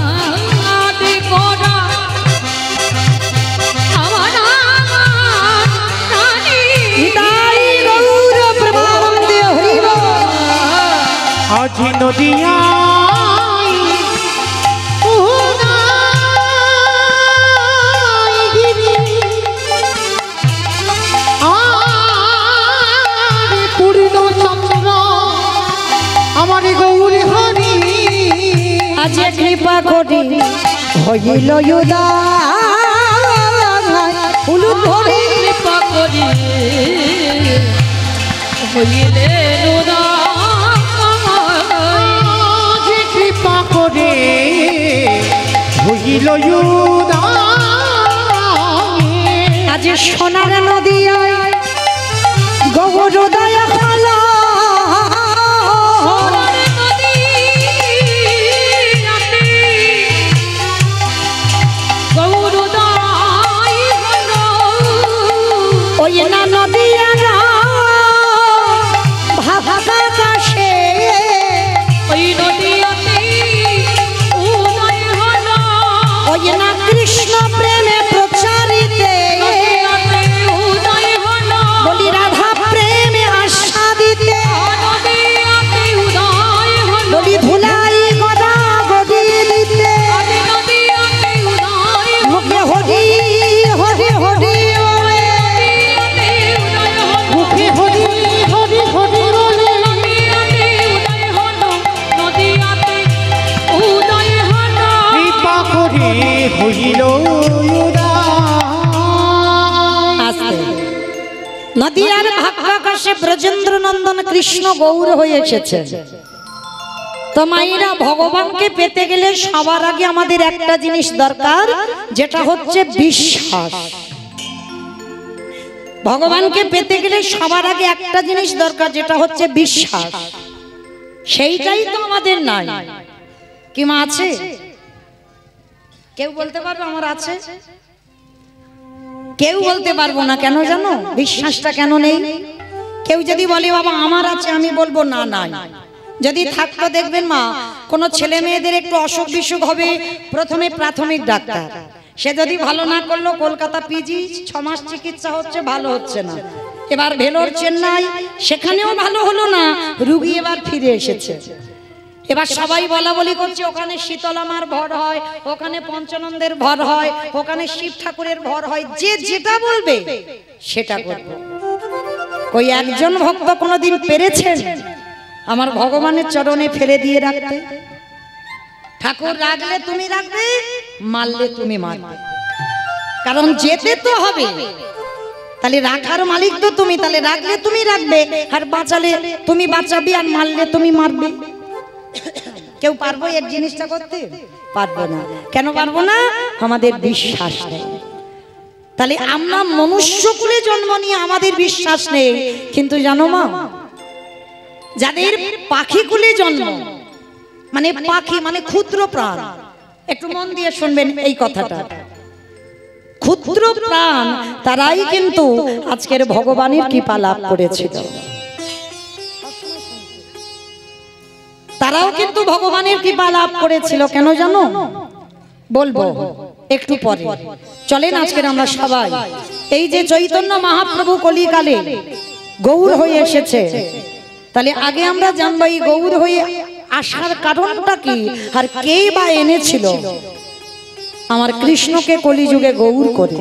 গোনা আমার রানী। নিতাই গৌর প্রেমানন্দে হরি বল। আজ নদিয়া আমার গৌরী হরি আজ কৃপা করি হইল উদয় উলুধ্বনি কৃপা করি হইলে কৃপা করে হইল আজ সোনার নদী গৌর দয়া ওই না নদিয়ার ভাগাকাশে ওই নদিয়াতে উদয় হলো ওই না কৃষ্ণ প্রেমে প্রচারিতে নদিয়াতে উদয় হলো বলি রাধা প্রেমে আস্বাদিতে নদিয়াতে উদয় হলো বলি ধুলাই গদা গদিতে নদিয়াতে উদয় মুখে হরি হরি হরি বলে নদিয়াতে উদয় হলো মুখে হরি হরি হরি বলে নদিয়াতে উদয় হলো নদিয়াতে উদয় হলো কৃপা করে হইল আস্তে নদিয়ার ভাগাকাশে ব্রজেন্দ্র নন্দন কৃষ্ণ গৌর হয়ে এসেছে। তো মায়েরা ভগবানকে পেতে গেলে সবার আগে আমাদের একটা জিনিস দরকার, যেটা হচ্ছে বিশ্বাস। ভগবানকে পেতে গেলে সবার আগে একটা জিনিস দরকার, যেটা হচ্ছে বিশ্বাস। সেইটাই তো আমাদের নাই। কি মা আছে? কেউ বলতে পারবে আমার আছে? কেউ বলতে পারবো না। কেন জানো? বিশ্বাসটা কেন নেই? কেউ যদি বলে বাবা আমার আছে, আমি বলবো না নাই। যদি থাকতো দেখবেন মা, কোনো ছেলে মেয়েদের একটু অসুখ বিসুখ হবে, প্রথমে প্রাথমিক ডাক্তার, সে যদি ভালো না করলো কলকাতা পিজি 6 মাস চিকিৎসা হচ্ছে, ভালো হচ্ছে না। এবার ভেলোর চেন্নাই, সেখানেও ভালো হলো না, রুগী এবার ফিরে এসেছে। এবার সবাই বলা বলি করছে ওখানে শীতলামার ভর হয়, ওখানে পঞ্চানন্দের ভর হয়, ওখানে শিব ঠাকুরের ভর হয়। যে যেটা বলবে সেটা করবে। কই একজন ভক্ত কোনোদিন পেরেছেন আমার ভগবানের চরণে ফেলে দিয়ে রাখতে? ঠাকুর রাখলে তুমি রাখবে, মারলে তুমি মারবে, কারণ যেতে তো হবে। তাহলে রাখার মালিক তো তুমি, তাহলে রাখলে তুমি রাখবে, আর বাঁচালে তুমি বাঁচাবে, আর মারলে তুমি মারবে। কেউ পারবো এই জিনিসটা করতে? পারবো না। কেন পারবো না? আমাদের বিশ্বাস নেই। তাহলে আমরা মনুষ্যকুলে জন্ম নিয়ে আমাদের বিশ্বাস নেই, কিন্তু জানো মা, যাদের পাখি কুলে জন্ম, মানে পাখি মানে ক্ষুদ্র প্রাণ, একটু মন দিয়ে শুনবেন এই কথাটা, ক্ষুদ্র প্রাণ তারাই কিন্তু আজকের ভগবানের কৃপা লাভ করেছিল। তারাও কিন্তু ভগবানের কৃপা লাভ করেছিল। কেন জানো? বলবো একটু পরে। চলেন আজকের আমরা সবাই এই যে চৈতন্য মহাপ্রভু কলিকালে গৌর হয়ে এসেছে, তাহলে আগে আমরা জানবো এই গৌর হয়ে আসার কারণটা কি, আর কে বা এনেছিল আমার কৃষ্ণকে কলিযুগে গৌর করে।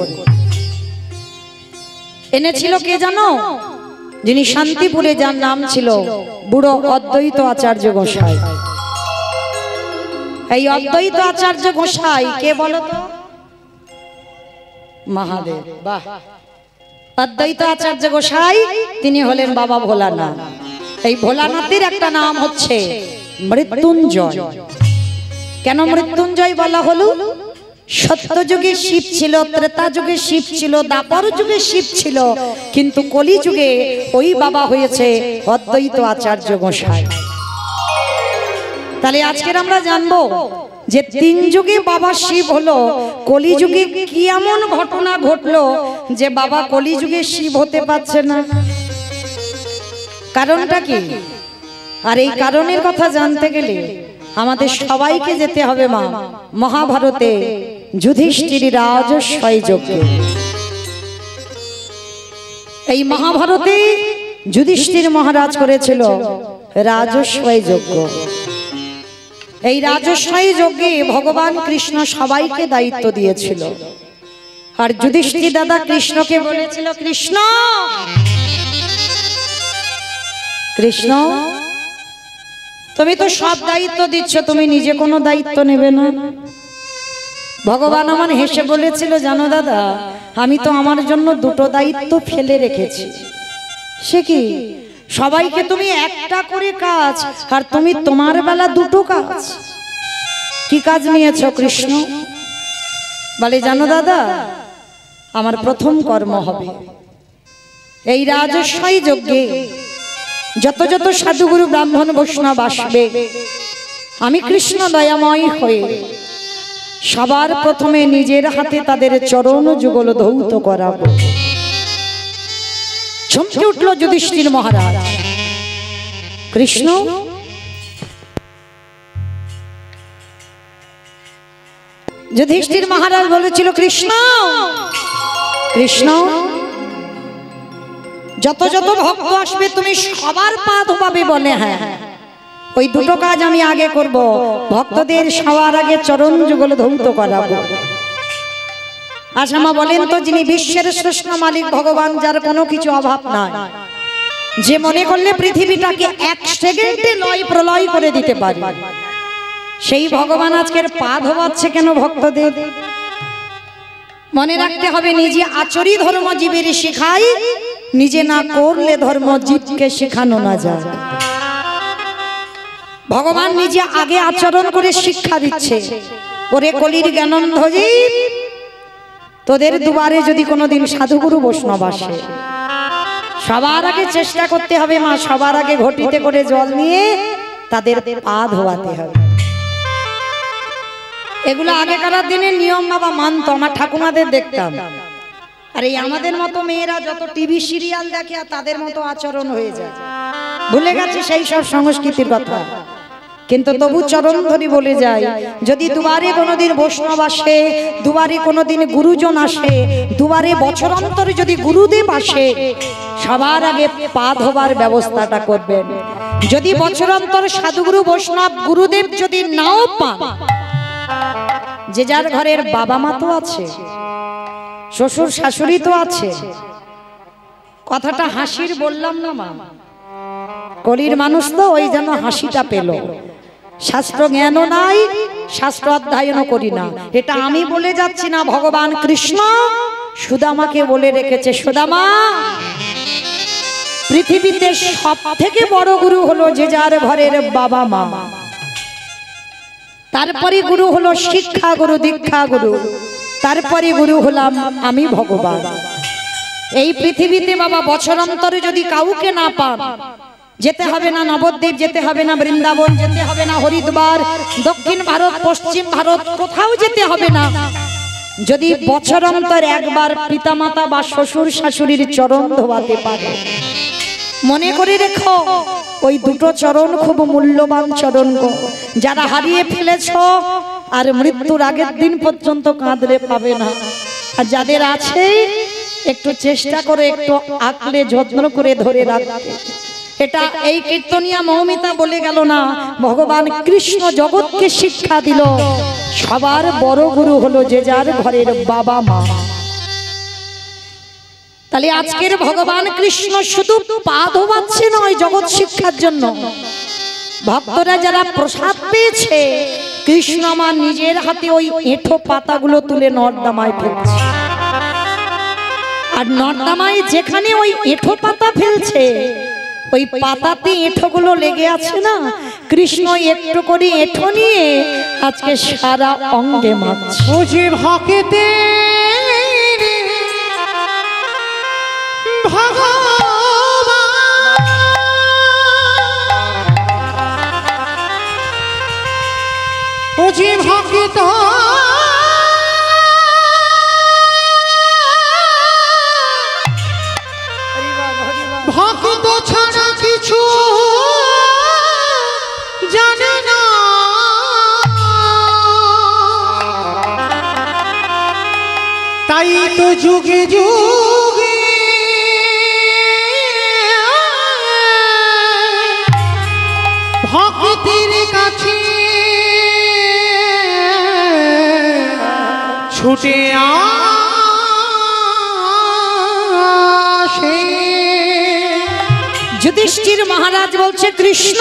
এনেছিল কে জানো? যিনি শান্তিপুরে, যার নাম ছিল বুড়ো অদ্বৈত আচার্য গোসাই। এই অদ্বৈত আচার্য গোসাই কে বলো তো? মহাদেব। বাহ! অদ্বৈত আচার্য গোসাই তিনি হলেন বাবা ভোলানাথ। এই ভোলানাথের একটা নাম হচ্ছে মৃত্যুঞ্জয়। কেন মৃত্যুঞ্জয় বলা হলো? সত্য যুগে শিব ছিল, ত্রেতা যুগে শিব ছিল, দ্বাপর যুগে শিব ছিল, কিন্তু কলি যুগে ওই বাবা হয়েছে অদ্বৈত আচার্য গোসাই। তাহলে আজকের আমরা জানবো যে 3 যুগে বাবা শিব হলো, কলি যুগে কি এমন ঘটনা ঘটলো যে বাবা কলি যুগে শিব হতে পারছে না? কারণটা কি? আর এই কারণের কথা জানতে গেলে আমাদের সবাইকে যেতে হবে মা মহাভারতে যুধিষ্ঠির রাজস্বয় যজ্ঞে। এই মহাভারতে যুধিষ্ঠির মহারাজ করেছিল রাজস্বয় যজ্ঞ। এই রাজস্বয় যজ্ঞে ভগবান কৃষ্ণ সবাইকে দায়িত্ব দিয়েছিল। আর যুধিষ্ঠির দাদা কৃষ্ণকে বলেছিল, কৃষ্ণ কৃষ্ণ তুমি তো সব দায়িত্ব দিচ্ছ, তুমি নিজে কোনো দায়িত্ব নেবে না? ভগবান আমার হেসে বলেছিল, জানো দাদা, আমি তো আমার জন্য 2টো দায়িত্ব ফেলে রেখেছি। সে কি? সবাইকে তুমি একটা করে কাজ, আর তুমি তোমার বেলা 2টো কাজ। কি কাজ নিয়েছ কৃষ্ণ? বলে, জানো দাদা, আমার প্রথম কর্ম হবে এই রাজস্বয় যজ্ঞে যত যত সাধুগুরু ব্রাহ্মণ বৈষ্ণব আসবে, আমি কৃষ্ণ দয়াময় হয়ে সবার প্রথমে নিজের হাতে তাদের চরণ যুগল ধৌত করাবো। চমকে উঠল যুধিষ্ঠির মহারাজ। কৃষ্ণ যুধিষ্ঠির মহারাজ বলেছিল, কৃষ্ণ কৃষ্ণ যত যত ভক্ত আসবে তুমি সবার পা ধোবাবে বলে। হ্যাঁ, ওই দুটো কাজ আমি আগে করব, ভক্তদের সবার আগে চরণ যুগল ধৌত করাবো। আচ্ছা মা বলেন তো, যিনি বিশ্বের শ্রেষ্ঠ মালিক ভগবান, যার কোনো কিছু অভাব নাই, যে মনে করলে পৃথিবীটাকে এক সেকেন্ডে লয় প্রলয় করে দিতে পারে, সেই ভগবান আজকের পা ধোবাচ্ছে কেন ভক্তদের? মনে রাখতে হবে, নিজে আচরি ধর্ম জীবের শিখাই, নিজে না করলে ধর্ম জীবকে শেখানো না যায়। ভগবান নিজে আগে আচরণ করে শিক্ষা দিচ্ছে, ওরে কলির জ্ঞানন্ধ জীব, তোদের দুয়ারে যদি কোনোদিন সাধুগুরু বৈষ্ণব আসে, সবার আগে চেষ্টা করতে হবে মা, সবার আগে ঘটিতে করে জল নিয়ে তাদের পা ধোয়াতে হবে। এগুলো আগেকার দিনের নিয়ম বাবা মানতো, আমার ঠাকুমাদের দেখতাম। আর এই আমাদের মতো মেয়েরা যত টিভি সিরিয়াল দেখে আর তাদের মতো আচরণ হয়ে যায়, ভুলে গেছে সেই সব সংস্কৃতির কথা। কিন্তু তবু চরণ ধরি বলে যায়, যদি দুয়ারে কোনোদিন বৈষ্ণব আসে, দুয়ারে কোনোদিন গুরুজন আসে, দুয়ারে বছর অন্তরে যদি গুরুদেব আসে, সবার আগে পা ধোবার ব্যবস্থাটা করবেন। যদি বছর অন্তর সাধুগুরু বৈষ্ণব গুরুদেব যদি নাও পান, যে যার ঘরের বাবা মা তো আছে, শ্বশুর শাশুড়ি তো আছে। কথাটা হাসির বললাম না মা, কলির মানুষ তো ওই যেন হাসিটা পেল। শাস্ত্র জ্ঞানও নাই, শাস্ত্র অধ্যয়নও করি না, এটা আমি বলে যাচ্ছি না, ভগবান কৃষ্ণ সুদামাকে বলে রেখেছে, সুদামা পৃথিবীতে সব থেকে বড় গুরু হলো যে যার ঘরের বাবা মা, তারপরে গুরু হলো শিক্ষা গুরু, দীক্ষা গুরু, তারপরে গুরু হলাম আমি ভগবান। এই পৃথিবীতে বাবা বছর অন্তরে যদি কাউকে না পান, যেতে হবে না নবদ্বীপ, যেতে হবে না বৃন্দাবন, যেতে হবে না হরিদ্বার, দক্ষিণ ভারত, পশ্চিম ভারত, কোথাও যেতে হবে না। যদি বছর অন্তর একবার পিতামাতা বা শ্বশুর শাশুড়ির চরণ ধোয়াতে পারে, মনে করে রেখো ওই দুটো চরণ খুব মূল্যবান চরণ গো, যারা হারিয়ে ফেলেছ আর মৃত্যুর আগের দিন পর্যন্ত কাঁদলে পাবে না। আর যাদের আছে একটু চেষ্টা করে, একটু আঁকলে যত্ন করে ধরে রাখতে। এটা এই কীর্তনিয়া মৌমিতা বলে গেল না, ভগবান কৃষ্ণ জগৎকে শিক্ষা দিল, সবার বড় গুরু হলো যে যার ঘরের বাবা মা। তাহলে আজকের ভগবান কৃষ্ণ শুধু পা ধোয়াচ্ছে নয় জগৎ শিক্ষার জন্য, ভক্তরা যারা প্রসাদ পেয়েছে, কৃষ্ণ আমার নিজের হাতে ওই এঁঠো পাতাগুলো তুলে নর্দমায় ফেলছে। আর নর্দমায় যেখানে ওই এঁঠো পাতা ফেলছে, ওই পাতাতে এঁঠোগুলো লেগে আছে না, কৃষ্ণ একটু করে এঁঠো নিয়ে আজকে সারা অঙ্গে মাখছে। ও যে ভক্তে ও যে ভক্ত ভক্ত ছাড়া কিছু জানে না, তাই তো যুগে যুগে ভক্তের কাছে ছুটে আসে। যুধিষ্ঠির মহারাজ বলছে, কৃষ্ণ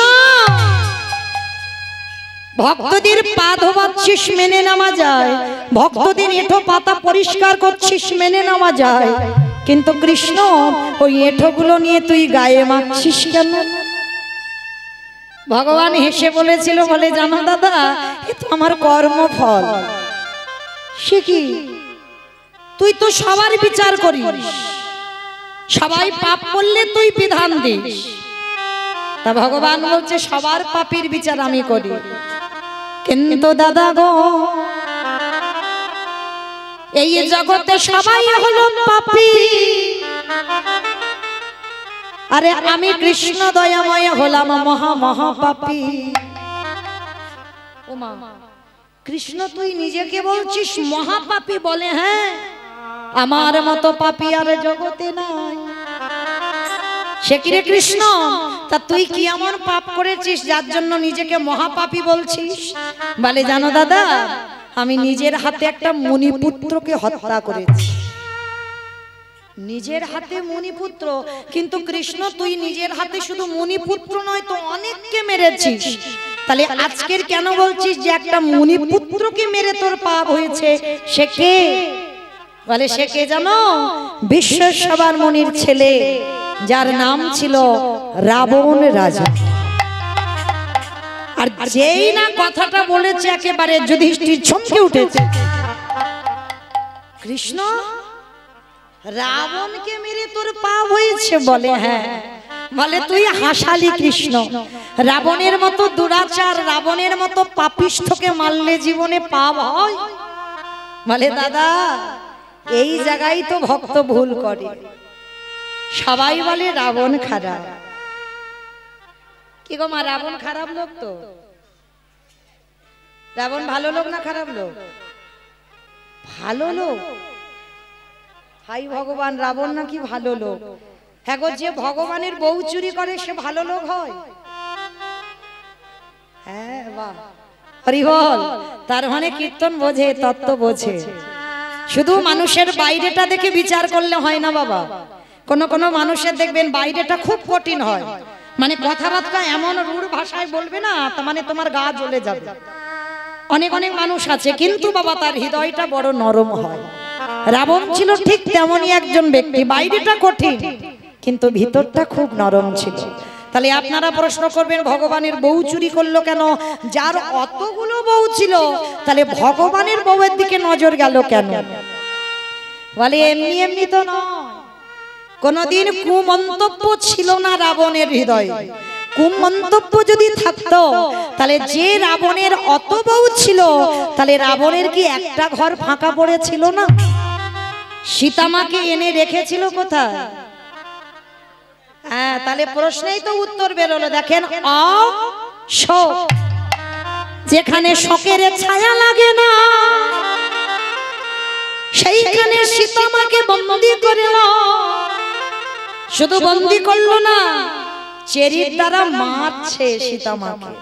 ভক্তদের পা ধোয়াচ্ছিস মেনে নেওয়া যায়, ভক্তদের এঁঠো পাতা পরিষ্কার করছিস মেনে নেওয়া যায়, কিন্তু কৃষ্ণ ওই এঁঠোগুলো নিয়ে তুই গায়ে মাখছিস কেন? ভগবান হেসে বলেছিল, বলে জানো দাদা, এ তো আমার কর্মফল। সে কি, তুই তো সবার বিচার করিস, সবাই পাপ করলে তুই বিধান দিস, তা ভগবান বলছে সবার পাপের বিচার আমি করি, কিন্তু দাদা গো এই জগতে সবাই হলো পাপী, আরে আমি কৃষ্ণ দয়াময় হলাম মহা মহা পাপী। ও মা, কৃষ্ণ তুই নিজেকে বলছিস মহাপাপী? বলে হ্যাঁ, আমার মতো পাপী আর জগতে নাই। সে কি রে কৃষ্ণ, তা তুই কি এমন পাপ করেছিস যার জন্য নিজেকে মহাপাপী বলছিস? বলে জানো দাদা, আমি নিজের হাতে একটা মুনিপুত্রকে হত্যা করেছি। নিজের হাতে মুনিপুত্র? কিন্তু কৃষ্ণ তুই নিজের হাতে শুধু মুনিপুত্র নয় তো অনেককে মেরেছিস। তাহলে আজকের কেন বলছিস যে একটা মুনিপুত্রকে মেরে তোর পাপ হয়েছে? সে কে? বলে সে কে জানো? বিশ্বসভার মুনির ছেলে, যার নাম ছিল রাবণ রাজা। আর যেই না কথাটা বলেছে একেবারে যুধিষ্ঠির চমকে উঠেছে। কৃষ্ণ রাবণকে মেরে তোর পাপ হয়েছে? বলে হ্যাঁ। বলে তুই হাসালি কৃষ্ণ, রাবণের মতো দুরাচার, রাবণের মতো পাপিষ্ঠকে মারলে জীবনে পাপ হয়? বলে দাদা, এই জায়গায় তো ভক্ত ভুল করে। সবাই বলে রাবণ খারাপ। কি গো মা, রাবণ খারাপ লোক তো? রাবণ ভালো লোক না খারাপ লোক? ভালো লোক। হাই ভগবান, রাবণ নাকি ভালো লোক? হ্যাঁ গো, যে ভগবানের বউ চুরি করে সে ভালো লোক হয়? হ্যাঁ, বাহ, হরি বল। তার মানে কীর্তন বোঝে, তত্ত্ব বোঝে। শুধু মানুষের বাইরেটা দেখে বিচার করলে হয় না বাবা। কোন কোন মানুষের দেখবেন বাইরেটা খুব কঠিন হয়, মানে কথাবার্তা এমন রূঢ় ভাষায় বলবে না, তার মানে তোমার গা জ্বলে যাবে। অনেক অনেক মানুষ আছে কিন্তু বাবা তার হৃদয়টা বড় নরম হয়। রাবণ ছিল ঠিক তেমনই একজন ব্যক্তি, বাইরেটা কঠিন কিন্তু ভিতরটা খুব নরম ছিল। তাহলে আপনারা প্রশ্ন করবেন ভগবানের বউ চুরি করলো কেন? যার অতগুলো বউ ছিল, তাহলে ভগবানের বউয়ের দিকে নজর গেল কেন? বলে এমনি এমনি তো নয়, কোনদিন কুমন্তব্য ছিল না রাবণের হৃদয়ে। কুমন্তব্য যদি থাকতো তাহলে যে রাবণের অত বউ ছিল, তাহলে রাবণের কি একটা ঘর ফাঁকা পড়েছিল না? সীতামাকে এনে রেখেছিল কোথায়? হ্যাঁ, তাহলে প্রশ্নেই তো উত্তর বেরোলো। দেখেন, অশোক, যেখানে শোকের ছায়া লাগে না সেইখানে সীতামাকে বন্দী করল। শুধু বন্দী করলো না, চেরির দ্বারা মারছে সীতামাকে।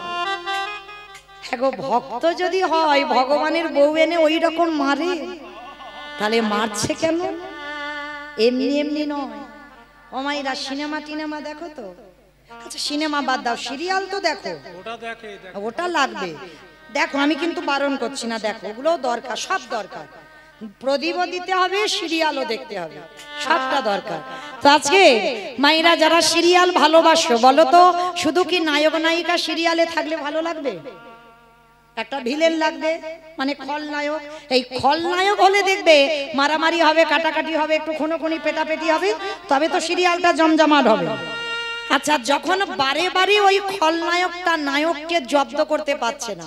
হ্যাঁ গো, ভক্ত যদি হয় ভগবানের বউ এনে ওই রকম মারে, তাহলে মারছে কেন? এমনি এমনি নয়। ও মাইরা, সিনেমা টিনেমা দেখো তো? আচ্ছা সিনেমা বাদ দাও, সিরিয়াল তো দেখো, ওটা লাগবে। দেখো, আমি কিন্তু বারণ করছি না, দেখো ওগুলো দরকার, সব দরকার। প্রদীপও দিতে হবে, সিরিয়ালও দেখতে হবে, সবটা দরকার। তো আজকে মাইরা যারা সিরিয়াল ভালোবাসো, বলো তো শুধু কি নায়ক নায়িকা সিরিয়ালে থাকলে ভালো লাগবে? একটা ভিলেন লাগবে, মানে খলনায়ক। এই খলনায়ক হলে দেখবে মারামারি হবে, কাটাকাটি হবে, একটু খুনোখুনি পেটাপেটি হবে, তবে তো সিরিয়ালটা জমজমাট হবে। আচ্ছা, যখন বারে বারে ওই খলনায়কটা নায়ককে জব্দ করতে পারছে না,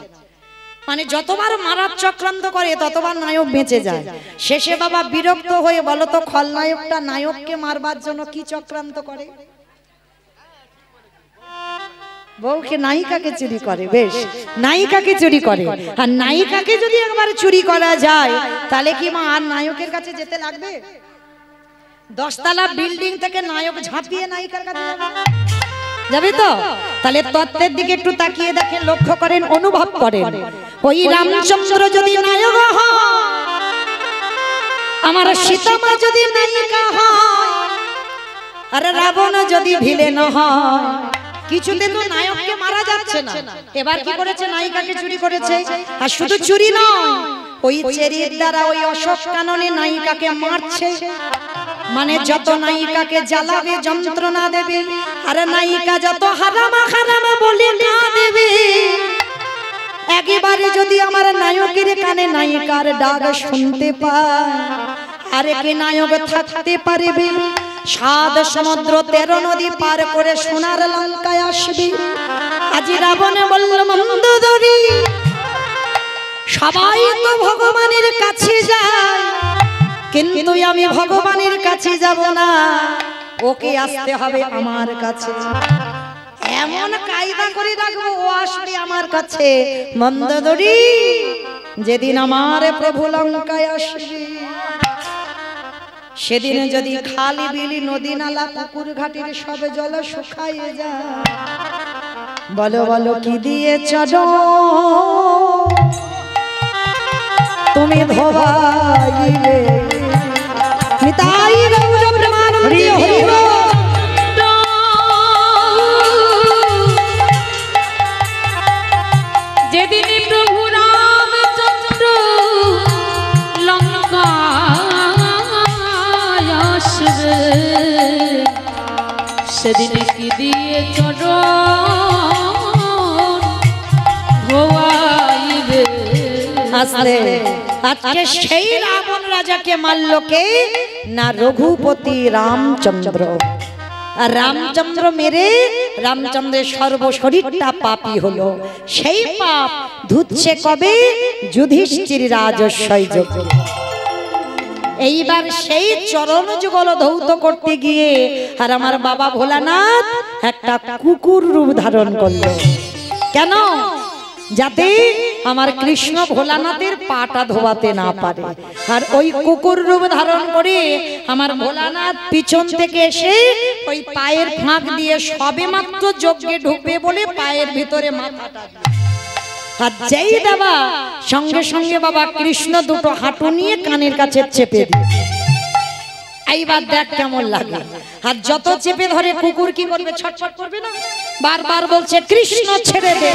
মানে যতবার মারার চক্রান্ত করে ততবার নায়ক বেঁচে যায়, শেষে বাবা বিরক্ত হয়ে বলো তো খলনায়কটা নায়ককে মারবার জন্য কি চক্রান্ত করে? বউকে নায়িকাকে চুরি করে, বেশ নায়িকাকে চুরি করে। আর নায়িকাকে যদি একবার চুরি করা যায় তাহলে কি মা আর নায়কের কাছে যেতে লাগবে? 10 তলা বিল্ডিং থেকে নায়ক ঝাঁপিয়ে নায়িকার কাছে যাবে তো? তাহলে তত্ত্বের দিকে একটু তাকিয়ে দেখেন, লক্ষ্য করেন, অনুভব করেন। ওই রামচন্দ্র যদি নায়ক হয়, আমার সীতামা যদি নায়িকা হয়, আর রাবণ যদি ভিলেন হয়, কিছুতে তো নায়ককে মারা যাচ্ছে না। এবার কি করেছে? নায়িকাকে চুরি করেছে। আর শুধু চুরি নয়, ওই চেরির দ্বারা ওই অশোক কাননে নায়িকাকে মারছে। মানে যত নায়িকাকে জ্বালাবে, যন্ত্রণা দেবে, আর নায়িকা যত হারামা হারামা বলে না দেবে, একেবারে যদি আমার নায়কের কানে নায়িকার ডাক শুনতে পায়, আরে কে নায়ক থাকতে পারবে? 7 সমুদ্র 13 নদী পার করে সোনার লঙ্কায় আসবে। আজি রাবণে বলল, মন্দোদরী, সবাই তো ভগবানের কাছে যায়, কিন্তু আমি ভগবানের কাছে যাব না। ওকে আসতে হবে আমার কাছে। এমন কায়দা করে রাখবো ও আসবে আমার কাছে। মন্দোদরী যেদিন আমার প্রভু লঙ্কায় আসবে সেদিন যদি খালি বিলি নদী নালা পুকুর ঘাটের সব জল শুকাইয়ে যায়, বলো বলো কি দিয়ে চলো তুমি ধোবাইলে। নিতাই গৌর প্রেমানন্দে হরি বল। যেদিন প্রভু রামচন্দ্র লঙ্কায় আসবে সেদিন কি দিয়ে চরণ ধোয়াইবে। আসলে আজকে সেই রাবণ রাজাকে মারল কে না রঘুপতি রামচন্দ্র। আর রামচন্দ্র মেরে রামচন্দ্রের সর্বশরীরটা পাপী হলো। সেই পাপ ধুচ্ছে কবে? যুধিষ্ঠির রাজস্বই যজ্ঞে। এইবার সেই চরণ যুগল ধৌত করতে গিয়ে আর আমার বাবা ভোলানাথ একটা কুকুর রূপ ধারণ করলো। কেন? যাতে আমার কৃষ্ণ ভোলানাথের পাটা ধোয়াতে না পারে। আর ওই কুকুর রূপ ধারণ করে আমার ভোলানাথ পিছন থেকে এসে ওই পায়ের ফাঁক দিয়ে সবে মাত্র যজ্ঞে ঢুকবে বলে পায়ের ভিতরে মাথাটা আর যেই দেবা সঙ্গে সঙ্গে বাবা কৃষ্ণ দুটো হাঁটু নিয়ে কানের কাছে চেপে দিয়ে এইবার দেখ কেমন লাগে। আর যত চেপে ধরে কুকুর কি করবে? ছটছট করবে না? বারবার বলছে কৃষ্ণ ছেড়ে দে,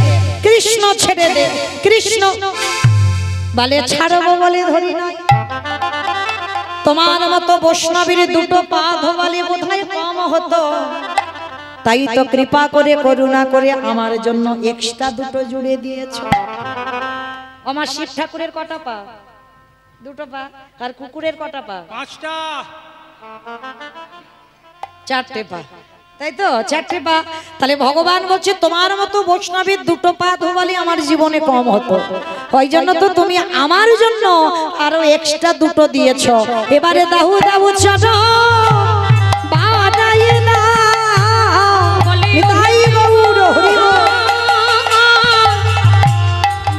কৃষ্ণ ছেড়ে দে, কৃষ্ণ। বলে ছাড়বো বলে ধরি নাই। তোমার মতো বৈষ্ণবীর দুটো পা ধোবালে বোধহয় কম হতো, তাই তো কৃপা করে করুণা করে আমার জন্য এক্সট্রা দুটো জুড়ে দিয়েছ। আমার শিব ঠাকুরের কটা পা? দুটো পা। আর কুকুরের কটা পা? 5টা। 4টে পা, তাই তো? 4টে পা। তাহলে ভগবান বলছে তোমার মতো বৈষ্ণবের দুটো পা ধোবালে আমার জীবনে কম হতো, ওই জন্য তো তুমি আমার জন্য আরো এক্সট্রা দুটো দিয়েছ। এবারে দাহু দাহু চলো বানাইয়ে দাও। নিতাই গৌর হরি বল।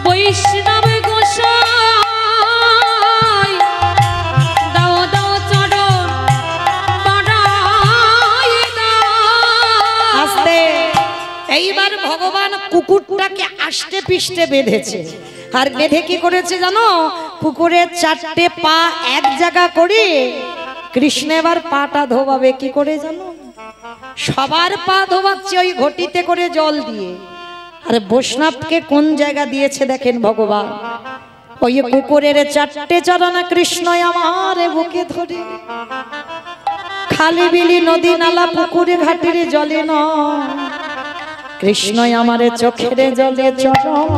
বৈষ্ণব গোসাই দাও দাও চরণ বাড়াই দাও। আস্তে। এইবার ভগবান কুকুরটাকে আষ্টে পিষ্টে বেঁধেছে। আর বেঁধে কি করেছে জানো? কুকুরের 4টে পা এক জায়গা করে কৃষ্ণ এবার পাটা ধোবাবে কি করে জানো? সবার পা ধোবাচ্ছে ওই ঘটিতে করে জল দিয়ে। আর বৈষ্ণবকে কোন জায়গা দিয়েছে দেখেন ভগবান? ওই কুকুরের 4টে চরণ কৃষ্ণ আমার বুকে ধরে খালি বিলি নদী নালা পুকুরে ঘাটের জলে ন কৃষ্ণ আমার চোখের জলে চরণ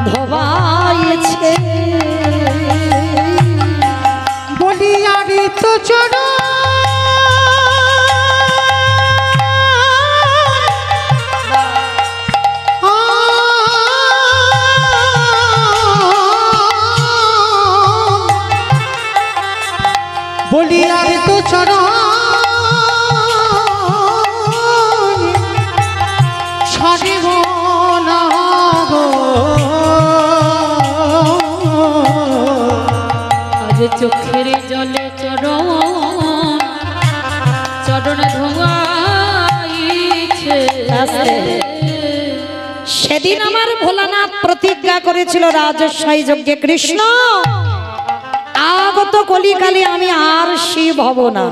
ধোবাইছে। বলিয়ারে তো চরণ বলিয়ারে তো চরণ ছাড়িব না গো। আজ চোখের জলে চরণ চরণ ধোয়াইছে। সেদিন আমার ভোলানাথ প্রতিজ্ঞা করেছিল রাজস্বই যজ্ঞে, কৃষ্ণ আগত কলিকালে আমি আর শিব হব না,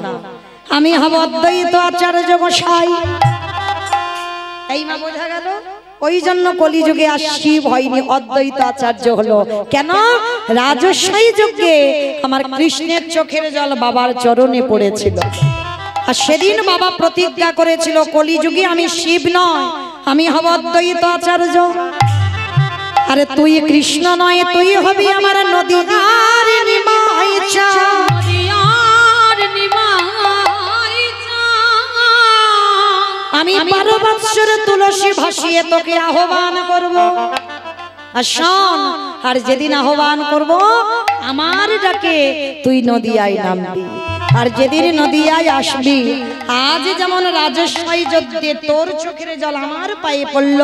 আমি হব অদ্বৈত আচার্য গোসাই। এই মা বোঝা গেল? ওই জন্য কলিযুগে আর শিব হয়নি, অদ্বৈত আচার্য হলো। কেন? রাজস্বই যজ্ঞে আমার কৃষ্ণের চোখের জল বাবার চরণে পড়েছিল। আর সেদিন বাবা প্রতিজ্ঞা করেছিল কলিযুগে আমি শিব নয়, আমি হব অদ্বৈত আচার্য। আরে তুই কৃষ্ণ নয়, তুই হবি আমার নদী আর নিমাই চা। আমি 12 বৎসর তুলসী ভাসিয়ে তোকে আহ্বান করব। আর শোন, আর যেদিন আহ্বান করব আমার ডাকে তুই নদীয়ায় নামবি। আর যেদিন নদিয়ায় আসবি, আজ যেমন রাজস্বই যজ্ঞে তোর চোখের জল আমার পায়ে পড়ল,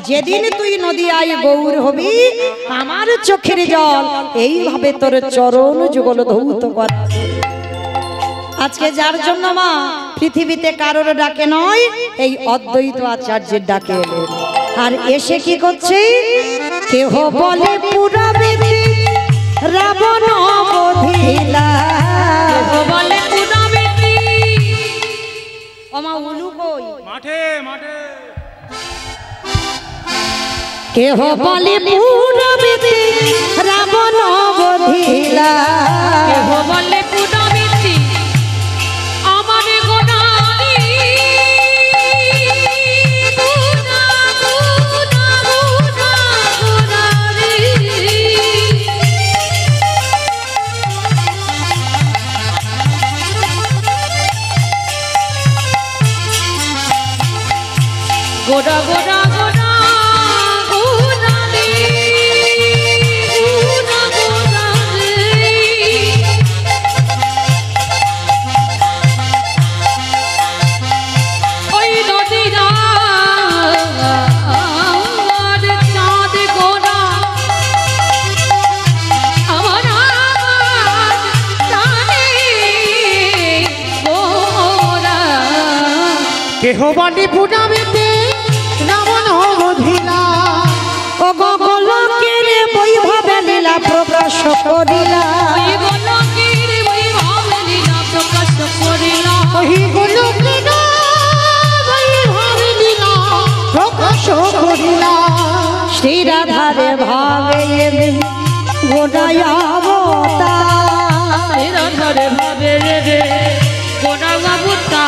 যেদিন তুই নদিয়ায় গৌর হবি আমার চোখের জল এইভাবে তোর চরণ যুগল ধৌত করা। আজকে যার জন্য মা পৃথিবীতে কারোর ডাকে নয়, এই অদ্বৈত আচার্যের ডাকে এলেন। আর এসে কি করছে? কেহ বলে পুরাবে রাবণ বধিলা, বলে পুরাবেতি ওমা উলু কই মাঠে মাঠে কেহ বলে পুরাবে রাবণ বধিলা, কেহ বলে পুরাবেতি আমার গোনারি গুনা গুনা গুনা গুনারি। গোরা গোরা গোরা গুনারি গুনা গুনারি। ওই নদীরা আর চাঁদ গোরা আমার জানে গোরা। কেহ বলে পুরাবেতে রাবণ বধিলা, ও গোলকের বৈভবে লীলা প্রকাশ করিলা, ওই গোলকের বৈভব লীলা প্রকাশ করিলা। ওই গোলকের বৈভব লীলা প্রকাশ করিলা। শ্রী রাধারে ভাবে গোড়ায় অবতার, রাধারে ভাবে রে গোরা বাবুতা।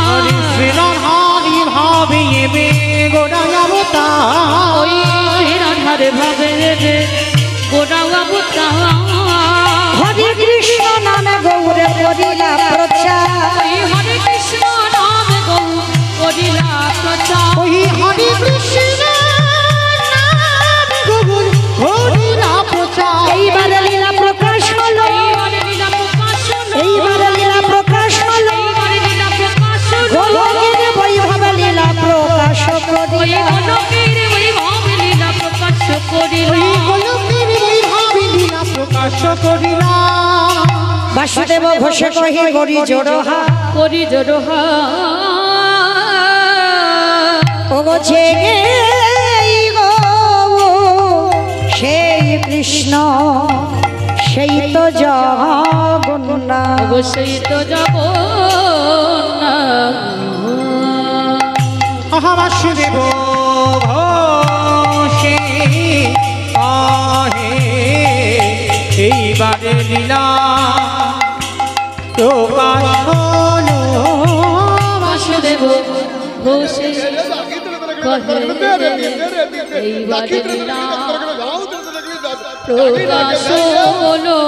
হরি শ্রীরাধারি ভাবে এবে গোড়ায় অবতার। ওই রাধারে ভাবে রে গোরা বাবুতা। হরে কৃষ্ণ নামে গৌরে করিলা প্রচার, ওই হরে কৃষ্ণ নাম গৌ করিলা প্রচার। ওই হরি কৃষ্ণ নাম গৌর হরিলা প্রচার। এইবারে লীলা প্রকাশ হলো, এইবারে লীলা প্রকাশ হলো, এইবারে লীলা প্রকাশ হলো, এইবারে লীলা প্রকাশ হলো। গোলকের বৈভবে লীলা প্রকাশ ওই করিলা, গোলকের বৈভব লীলা প্রকাশ করিলা। ওই গোলকের বৈভব লীলা প্রকাশ করিলা। বাসুদেব ঘোষে কহি গরি জোড়হা, করি জড়হা ও গোছে গো সেই কৃষ্ণ সেই তো জগন্নাথ, অবশ্যই তো যাব না। বাসুদেব ঘোষে কহে এইবারে লীলা প্রকাশ হলো। বাসুদেব ঘোষে কহে এইবার লীলা প্রকাশ হলো।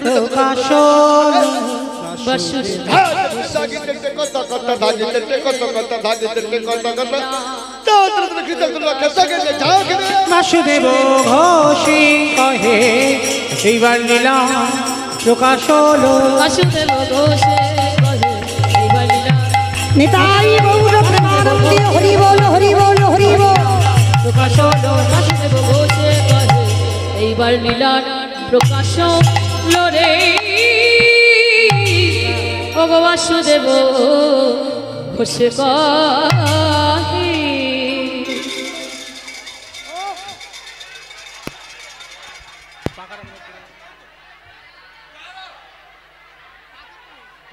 প্রকাশ হলো। বাসুদেব বাসুদেব ঘোষে কহে এইবার লীলা প্রকাশ হলো। বাসুদেব ঘোষে কহে এইবার লীলা নিতাই গৌর প্রেমানন্দে হরি বল হরি বল হরি বল। প্রকাশ হলো। বাসুদেব ঘোষে কহে এইবার লীলা প্রকাশ হলো রে। ও গো বাসুদেব ঘোষে কহে।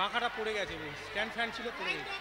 পাখাটা পড়ে গেছে, স্ট্যান্ড ফ্যান ছিল পড়ে গেছে।